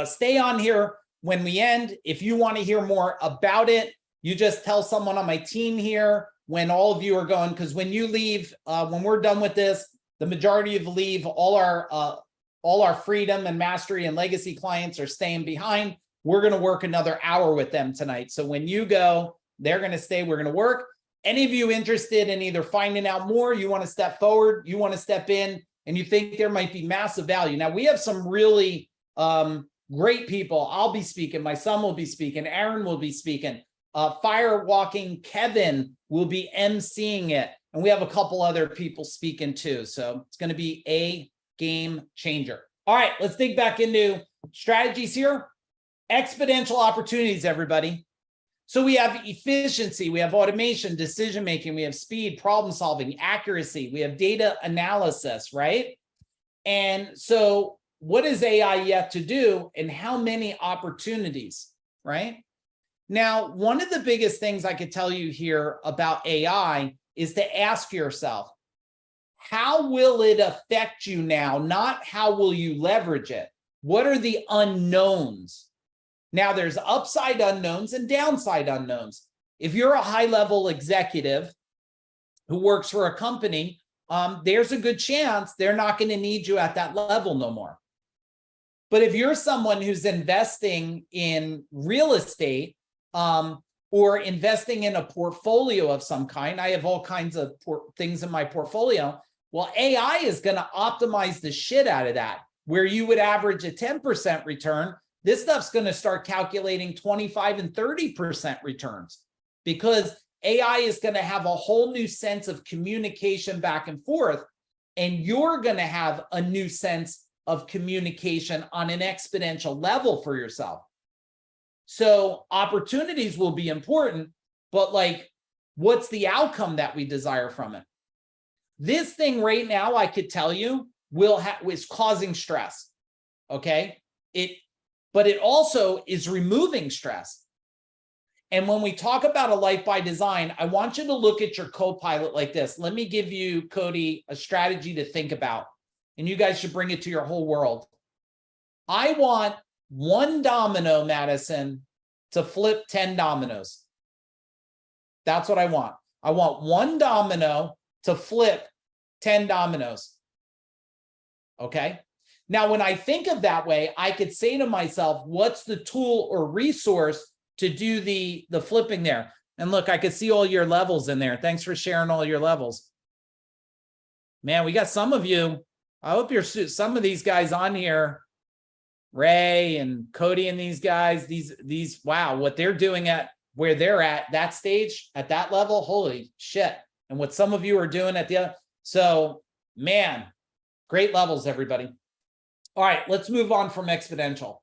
stay on here when we end. If you want to hear more about it, you just tell someone on my team here when all of you are going, because when you leave, when we're done with this, the majority of leave, all our freedom and mastery and legacy clients are staying behind. We're going to work another hour with them tonight. So when you go, they're going to stay, we're going to work. Any of you interested in either finding out more, you want to step forward, you want to step in, and you think there might be massive value. Now, we have some really great people. I'll be speaking. My son will be speaking. Aaron will be speaking. Firewalking Kevin will be emceeing it. And we have a couple other people speaking too. So it's going to be a game changer. All right, let's dig back into strategies here. Exponential opportunities, everybody. So we have efficiency, we have automation, decision-making, we have speed, problem-solving, accuracy, we have data analysis, right? And so what is AI yet to do and how many opportunities, right? Now, one of the biggest things I could tell you here about AI is to ask yourself, how will it affect you now? Not how will you leverage it? What are the unknowns? Now, there's upside unknowns and downside unknowns. If you're a high-level executive who works for a company, there's a good chance they're not going to need you at that level no more. But if you're someone who's investing in real estate, or investing in a portfolio of some kind, I have all kinds of things in my portfolio. Well, AI is going to optimize the shit out of that. Where you would average a 10% return, this stuff's going to start calculating 25 and 30% returns, because AI is going to have a whole new sense of communication back and forth, and you're going to have a new sense of communication on an exponential level for yourself. So opportunities will be important, but like, what's the outcome that we desire from it? This thing right now, I could tell you, is causing stress. Okay. But it also is removing stress. And when we talk about a life by design, I want you to look at your co-pilot like this. Let me give you, Cody, a strategy to think about, and you guys should bring it to your whole world. I want one domino, Madison, to flip 10 dominoes. That's what I want. I want one domino to flip 10 dominoes. Okay. Now, when I think of that way, I could say to myself, what's the tool or resource to do the flipping there? And look, I could see all your levels in there. Thanks for sharing all your levels. Man, we got some of you. I hope you're some of these guys on here, Ray and Cody and these guys, these, wow, what they're doing at where they're at that stage, at that level, holy shit. And what some of you are doing at the other. So, man, great levels, everybody. All right, let's move on from exponential.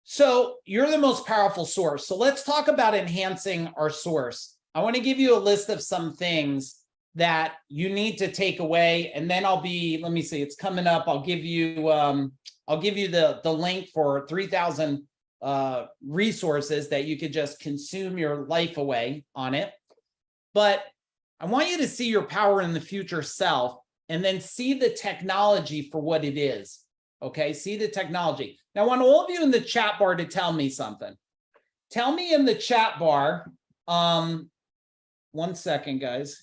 So you're the most powerful source. So let's talk about enhancing our source. I want to give you a list of some things that you need to take away, and then let me see, it's coming up. I'll give you the link for 3,000 resources that you could just consume your life away on it. But I want you to see your power in the future self, and then see the technology for what it is. Okay, see the technology. Now, I want all of you in the chat bar to tell me something. Tell me in the chat bar, 1 second, guys.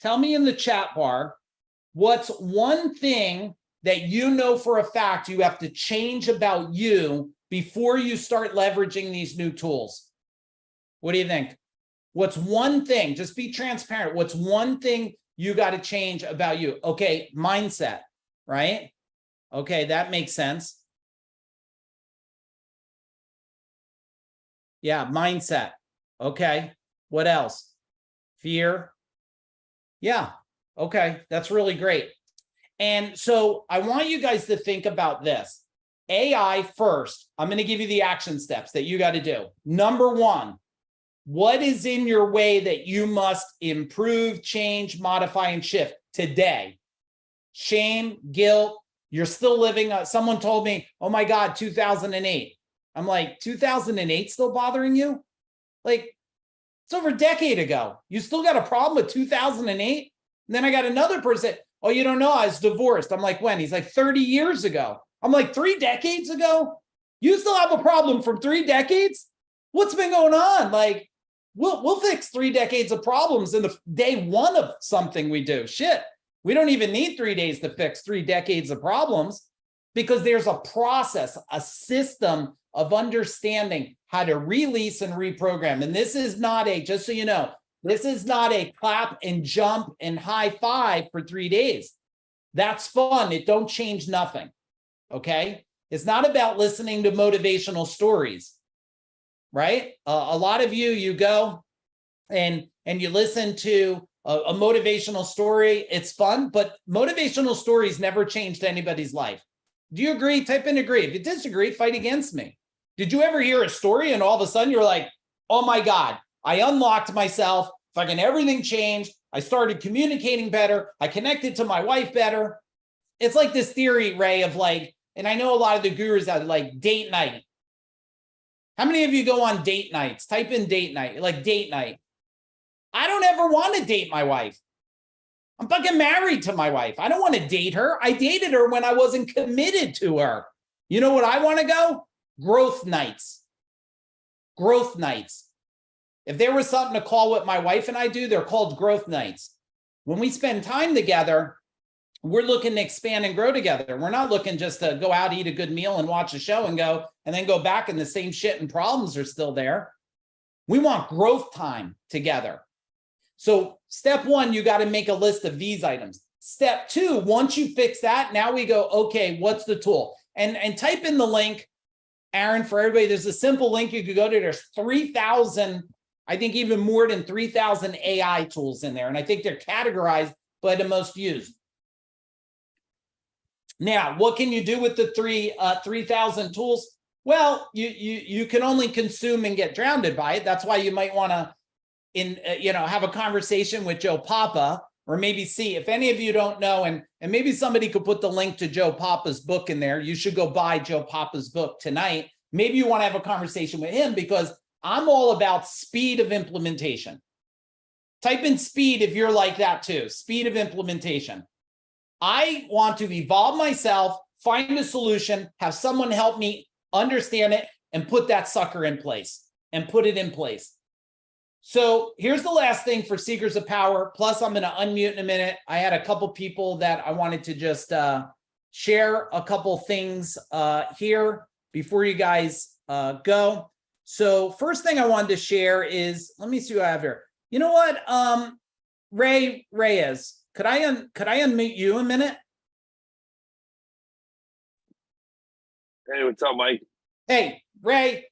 Tell me in the chat bar, what's one thing that you know for a fact you have to change about you before you start leveraging these new tools? What do you think? What's one thing? Just be transparent. What's one thing you got to change about you? Okay, mindset, right? Okay, that makes sense. Yeah, mindset. Okay, what else? Fear. Yeah, okay, that's really great. And so I want you guys to think about this. AI first. I'm going to give you the action steps that you got to do. Number one, what is in your way that you must improve, change, modify, and shift today? Shame, guilt, you're still living. Someone told me, oh my God, 2008. I'm like, 2008 still bothering you? Like, it's over a decade ago. You still got a problem with 2008? And then I got another person, oh, you don't know, I was divorced. I'm like, when? He's like, 30 years ago. I'm like, 3 decades ago? You still have a problem from 3 decades? What's been going on? Like, we'll fix 3 decades of problems in the day one of something we do. Shit, we don't even need 3 days to fix 3 decades of problems, because there's a process, a system of understanding how to release and reprogram. And this is not just so you know, this is not a clap and jump and high five for 3 days. That's fun. It don't change nothing. Okay. It's not about listening to motivational stories, right? A lot of you go and you listen to a motivational story. It's fun, but motivational stories never changed anybody's life. Do you agree? Type in agree. If you disagree, fight against me. Did you ever hear a story and all of a sudden you're like, oh my God, I unlocked myself, fucking everything changed. I started communicating better. I connected to my wife better. It's like this theory, Ray, of like, and I know a lot of the gurus that like date night. How many of you go on date nights? Type in date night, like date night. I don't ever want to date my wife. I'm fucking married to my wife. I don't want to date her. I dated her when I wasn't committed to her. You know what I want to go? Growth nights. growth nights. If there was something to call what my wife and I do, they're called growth nights. When we spend time together, we're looking to expand and grow together. We're not looking just to go out, eat a good meal and watch a show and go, and then go back and the same shit and problems are still there. We want growth time together. So step one, you got to make a list of these items. Step two, once you fix that, now we go, okay, what's the tool? And type in the link, Aaron, for everybody. There's a simple link you could go to. There's 3,000, I think even more than 3,000 AI tools in there. And I think they're categorized by the most used. Now, what can you do with the 3,000 tools? Well, you can only consume and get drowned by it. That's why you might want to have a conversation with Joe Papa, or maybe see if any of you don't know, and maybe somebody could put the link to Joe Papa's book in there. You should go buy Joe Papa's book tonight. Maybe you want to have a conversation with him, because I'm all about speed of implementation. Type in speed if you're like that too. Speed of implementation. I want to evolve myself, find a solution, have someone help me understand it, and put that sucker in place and put it in place. So here's the last thing for Seekers of Power. Plus, I'm going to unmute in a minute. I had a couple people that I wanted to just share a couple things here before you guys go. So first thing I wanted to share is, let me see what I have here. You know what, Ray Reyes, could I unmute you a minute? Hey, what's up, Mike? Hey, Ray.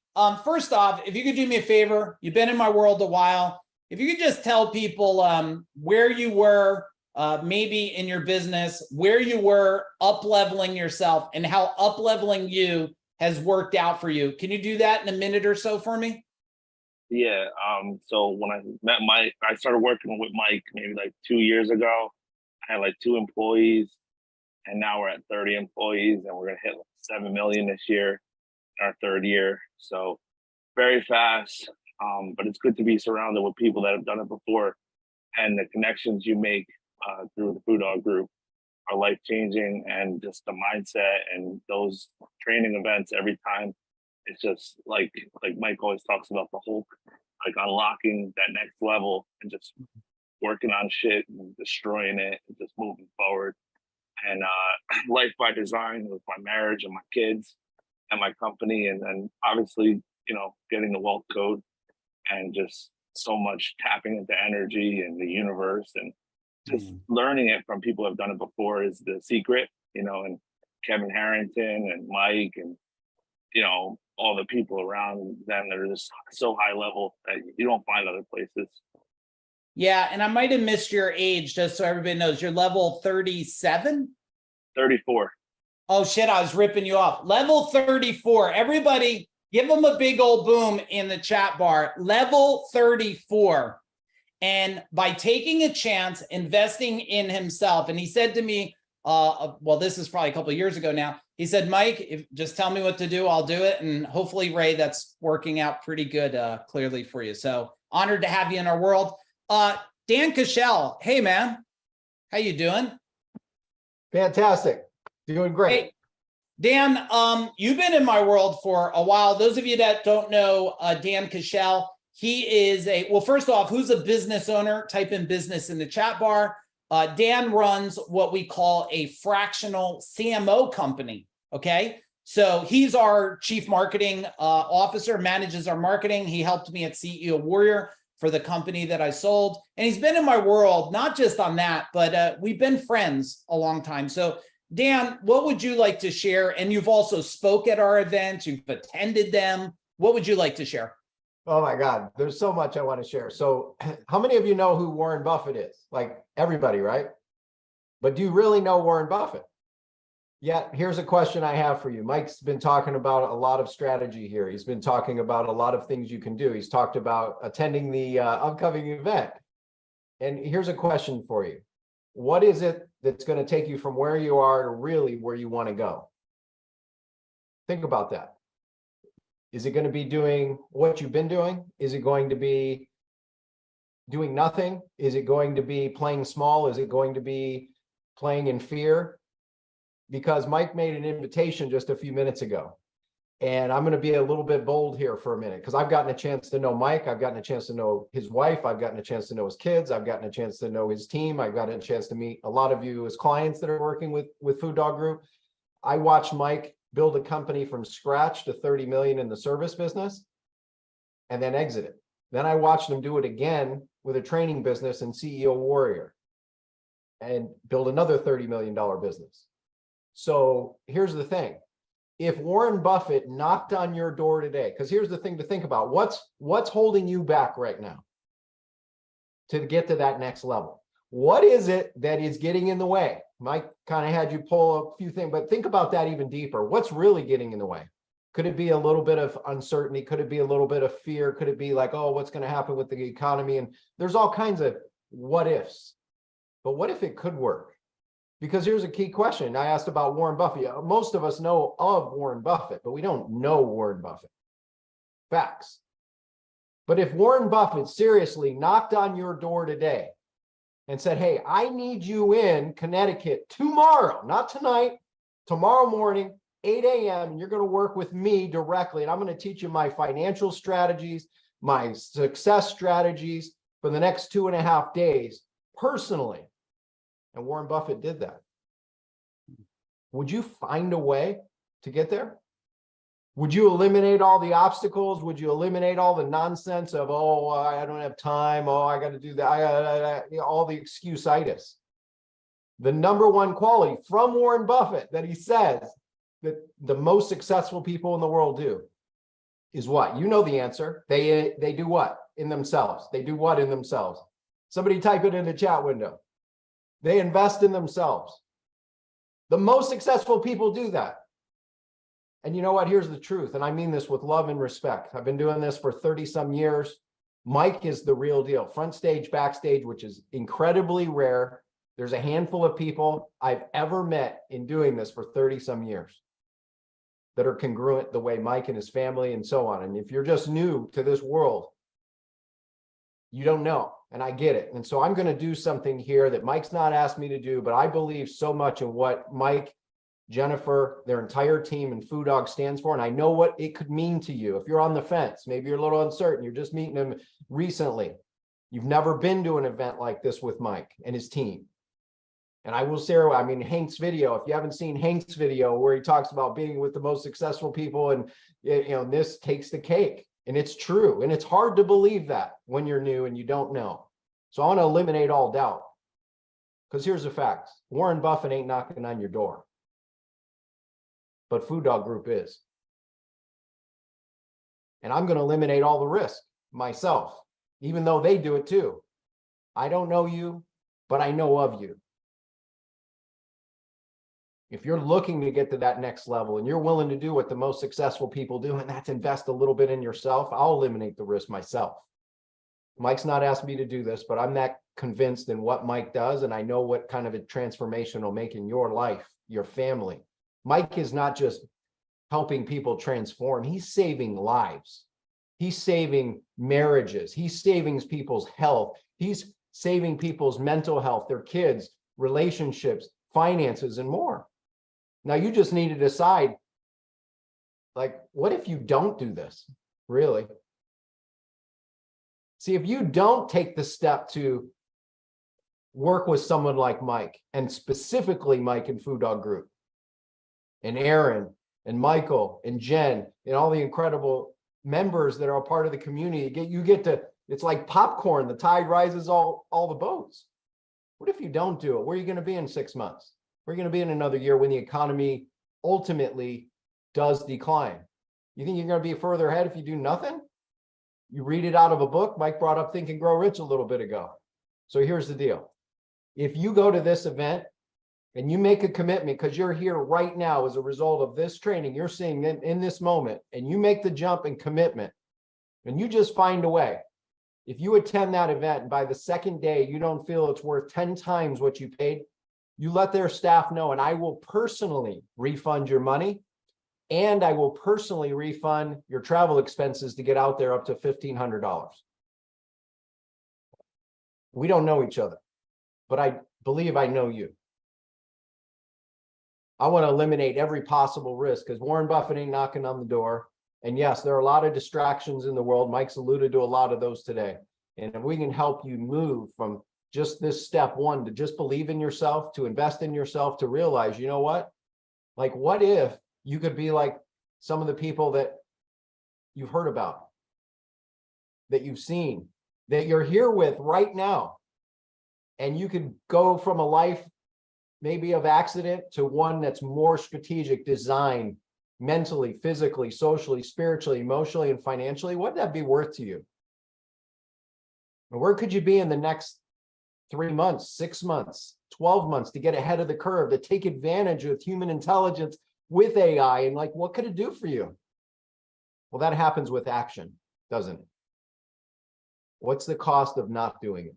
First off, if you could do me a favor, you've been in my world a while. If you could just tell people where you were, maybe in your business, where you were up-leveling yourself, and how up-leveling you has worked out for you. Can you do that in a minute or so for me? Yeah. So when I met Mike, I started working with Mike maybe like 2 years ago. I had like 2 employees, and now we're at 30 employees, and we're gonna hit like 7 million this year, our 3rd year. So very fast. But it's good to be surrounded with people that have done it before, and the connections you make through the Food Dog Group are life changing, and just the mindset and those training events every time. It's just like Mike always talks about, the Hulk, like unlocking that next level and just working on shit and destroying it and just moving forward. And life by design with my marriage and my kids and my company, and then obviously, getting the wealth code, and just so much tapping into energy and the universe, and just learning it from people who have done it before is the secret, and Kevin Harrington and Mike and, all the people around them that are just so high level that you don't find other places. Yeah, and I might have missed your age, just so everybody knows. You're level 37? 34. Oh, shit, I was ripping you off. Level 34. Everybody, give them a big old boom in the chat bar. Level 34. And by taking a chance, investing in himself, and he said to me, well, this is probably a couple of years ago now. He said, Mike, if just tell me what to do, I'll do it. And hopefully, Ray, that's working out pretty good, clearly for you. So honored to have you in our world. Dan Cashel, hey, man. How you doing? Fantastic. Doing great. Hey, Dan, you've been in my world for a while. Those of you that don't know Dan Cashel, he is well, first off, who's a business owner? Type in business in the chat bar. Dan runs what we call a fractional CMO company, okay? So he's our chief marketing officer, manages our marketing. He helped me at CEO Warrior for the company that I sold. And he's been in my world, not just on that, but we've been friends a long time. So Dan, what would you like to share? And you've also spoke at our events, you've attended them. What would you like to share? Oh my God, there's so much I want to share. So how many of you know who Warren Buffett is? Like everybody, right? But do you really know Warren Buffett? Yeah, here's a question I have for you. Mike's been talking about a lot of strategy here. He's been talking about a lot of things you can do. He's talked about attending the upcoming event. And here's a question for you. What is it that's going to take you from where you are to really where you want to go? Think about that. Is it going to be doing what you've been doing? Is it going to be doing nothing? Is it going to be playing small? Is it going to be playing in fear? Because Mike made an invitation just a few minutes ago. And I'm going to be a little bit bold here for a minute because I've gotten a chance to know Mike. I've gotten a chance to know his wife. I've gotten a chance to know his kids. I've gotten a chance to know his team. I've gotten a chance to meet a lot of you as clients that are working with Food Dog Group. I watched Mike build a company from scratch to 30 million in the service business and then exit it. Then I watched him do it again with a training business and CEO Warrior and build another $30 million business. So here's the thing. If Warren Buffett knocked on your door today, because here's the thing to think about, what's holding you back right now to get to that next level? What is it that is getting in the way? Mike kind of had you pull a few things, but think about that even deeper. What's really getting in the way? Could it be a little bit of uncertainty? Could it be a little bit of fear? Could it be like, oh, what's going to happen with the economy? And there's all kinds of what ifs. But what if it could work? Because here's a key question. I asked about Warren Buffett. Most of us know of Warren Buffett, but we don't know Warren Buffett. Facts. But if Warren Buffett seriously knocked on your door today and said, hey, I need you in Connecticut tomorrow, not tonight, tomorrow morning, 8 a.m., and you're going to work with me directly, and I'm going to teach you my financial strategies, my success strategies for the next 2.5 days personally. And Warren Buffett did that. Would you find a way to get there? Would you eliminate all the obstacles? Would you eliminate all the nonsense of, oh, I don't have time. Oh, I got to do that. All the excuse-itis. The number one quality from Warren Buffett that he says that the most successful people in the world do is what? You know the answer. They do what? In themselves. They do what in themselves? Somebody type it in the chat window. They invest in themselves. The most successful people do that. And you know what? Here's the truth. And I mean this with love and respect. I've been doing this for 30 some years. Mike is the real deal. Front stage, backstage, which is incredibly rare. There's a handful of people I've ever met in doing this for 30 some years that are congruent the way Mike and his family and so on. And if you're just new to this world, you don't know. And I get it. And so I'm going to do something here that Mike's not asked me to do, but I believe so much in what Mike, Jennifer, their entire team and Food Dog stands for. And I know what it could mean to you. If you're on the fence, maybe you're a little uncertain, you're just meeting him recently. You've never been to an event like this with Mike and his team. And I will say, I mean, Hank's video, if you haven't seen Hank's video where he talks about being with the most successful people and, you know, this takes the cake. And it's true. And it's hard to believe that when you're new and you don't know. So I want to eliminate all doubt. Because here's the facts. Warren Buffett ain't knocking on your door. But Food Dog Group is. And I'm going to eliminate all the risk myself, even though they do it too. I don't know you, but I know of you. If you're looking to get to that next level and you're willing to do what the most successful people do, and that's invest a little bit in yourself, I'll eliminate the risk myself. Mike's not asked me to do this, but I'm that convinced in what Mike does, and I know what kind of a transformation it'll make in your life, your family. Mike is not just helping people transform, he's saving lives. He's saving marriages. He's saving people's health. He's saving people's mental health, their kids, relationships, finances, and more. Now you just need to decide, like, what if you don't do this? Really? See, if you don't take the step to work with someone like Mike, and specifically Mike and Food Dog Group, and Aaron, and Michael, and Jen, and all the incredible members that are a part of the community, you get to, it's like popcorn, the tide rises all the boats. What if you don't do it? Where are you going to be in 6 months? We're going to be in another year when the economy ultimately does decline. You think you're going to be further ahead if you do nothing? You read it out of a book. Mike brought up Think and Grow Rich a little bit ago. So here's the deal. If you go to this event and you make a commitment because you're here right now as a result of this training you're seeing in this moment, and you make the jump and commitment, and you just find a way. If you attend that event and by the second day you don't feel it's worth 10 times what you paid, you let their staff know, and I will personally refund your money, and I will personally refund your travel expenses to get out there up to $1,500. We don't know each other, but I believe I know you. I want to eliminate every possible risk because Warren Buffett ain't knocking on the door. And yes, there are a lot of distractions in the world. Mike's alluded to a lot of those today. And if we can help you move from just this step one to just believe in yourself, to invest in yourself, to realize, you know what? Like, what if you could be like some of the people that you've heard about, that you've seen, that you're here with right now, and you could go from a life maybe of accident to one that's more strategic, designed mentally, physically, socially, spiritually, emotionally, and financially. What'd that be worth to you? And where could you be in the next 3 months, 6 months, 12 months to get ahead of the curve, to take advantage of human intelligence with AI? And like, what could it do for you? Well, that happens with action, doesn't it? What's the cost of not doing it?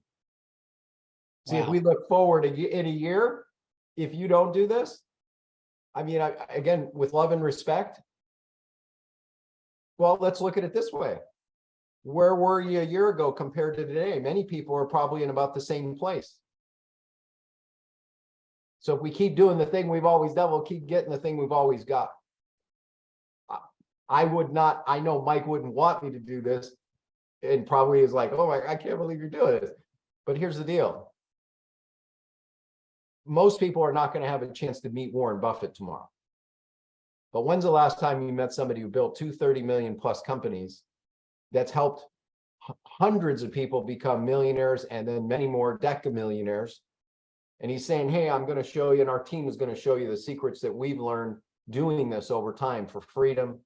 See, if we look forward in a year, if you don't do this, I mean, again, with love and respect, well, let's look at it this way. Where were you a year ago compared to today? Many people are probably in about the same place. So if we keep doing the thing we've always done, we'll keep getting the thing we've always got. I would not, I know Mike wouldn't want me to do this, and probably is like, oh my, I can't believe you're doing this. But here's the deal. Most people are not going to have a chance to meet Warren Buffett tomorrow. But when's the last time you met somebody who built 230 million plus companies that's helped hundreds of people become millionaires and then many more decamillionaires? And he's saying, hey, I'm going to show you, and our team is going to show you the secrets that we've learned doing this over time for freedom,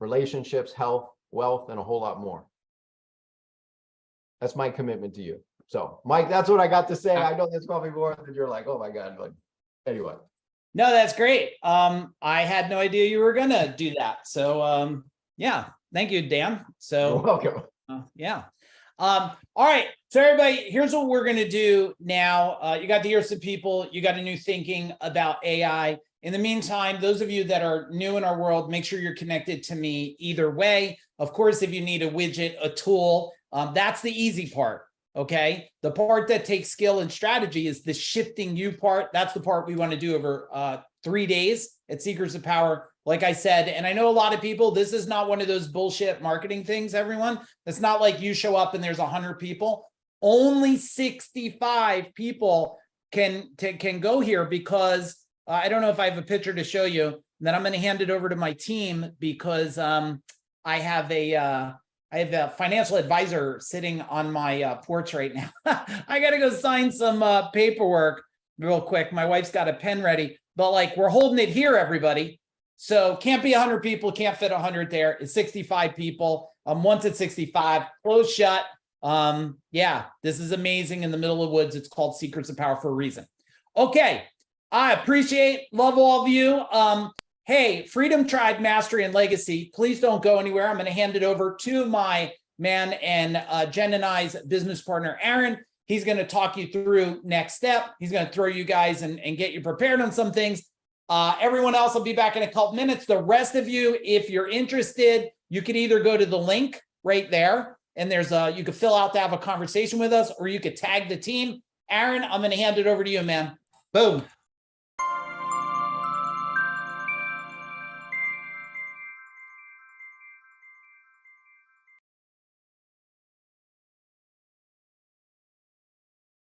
relationships, health, wealth, and a whole lot more. That's my commitment to you. So, Mike, that's what I got to say. I know that's probably more than you're like, oh my God. Like, anyway. No, that's great. I had no idea you were gonna do that. So yeah, thank you, Dan. So You're welcome. yeah. All right. So everybody, here's what we're gonna do now. You got to hear some people, you got a new thinking about AI. In the meantime, those of you that are new in our world, make sure you're connected to me either way. Of course, if you need a widget, a tool, that's the easy part. Okay. The part that takes skill and strategy is the shifting you part. That's the part we want to do over 3 days at Seekers of Power. Like I said, and I know a lot of people, this is not one of those bullshit marketing things, everyone. It's not like you show up and there's 100 people. Only 65 people can go here because I don't know if I have a picture to show you. Then I'm going to hand it over to my team because I have a financial advisor sitting on my porch right now. I got to go sign some paperwork real quick. My wife's got a pen ready, but like we're holding it here, everybody. So can't be 100 people, can't fit 100 there. It's 65 people. Once it's 65, close shut. Yeah, this is amazing in the middle of the woods. It's called Secrets of Power for a reason. Okay, I appreciate, love all of you. Hey, Freedom Tribe Mastery and Legacy, please don't go anywhere. I'm going to hand it over to my man and Jen and I's business partner, Aaron. He's going to talk you through next step. He's going to throw you guys and get you prepared on some things. Everyone else will be back in a couple minutes. The rest of you, if you're interested, you could either go to the link right there, and there's you could fill out to have a conversation with us, or you could tag the team. Aaron, I'm going to hand it over to you, man. Boom.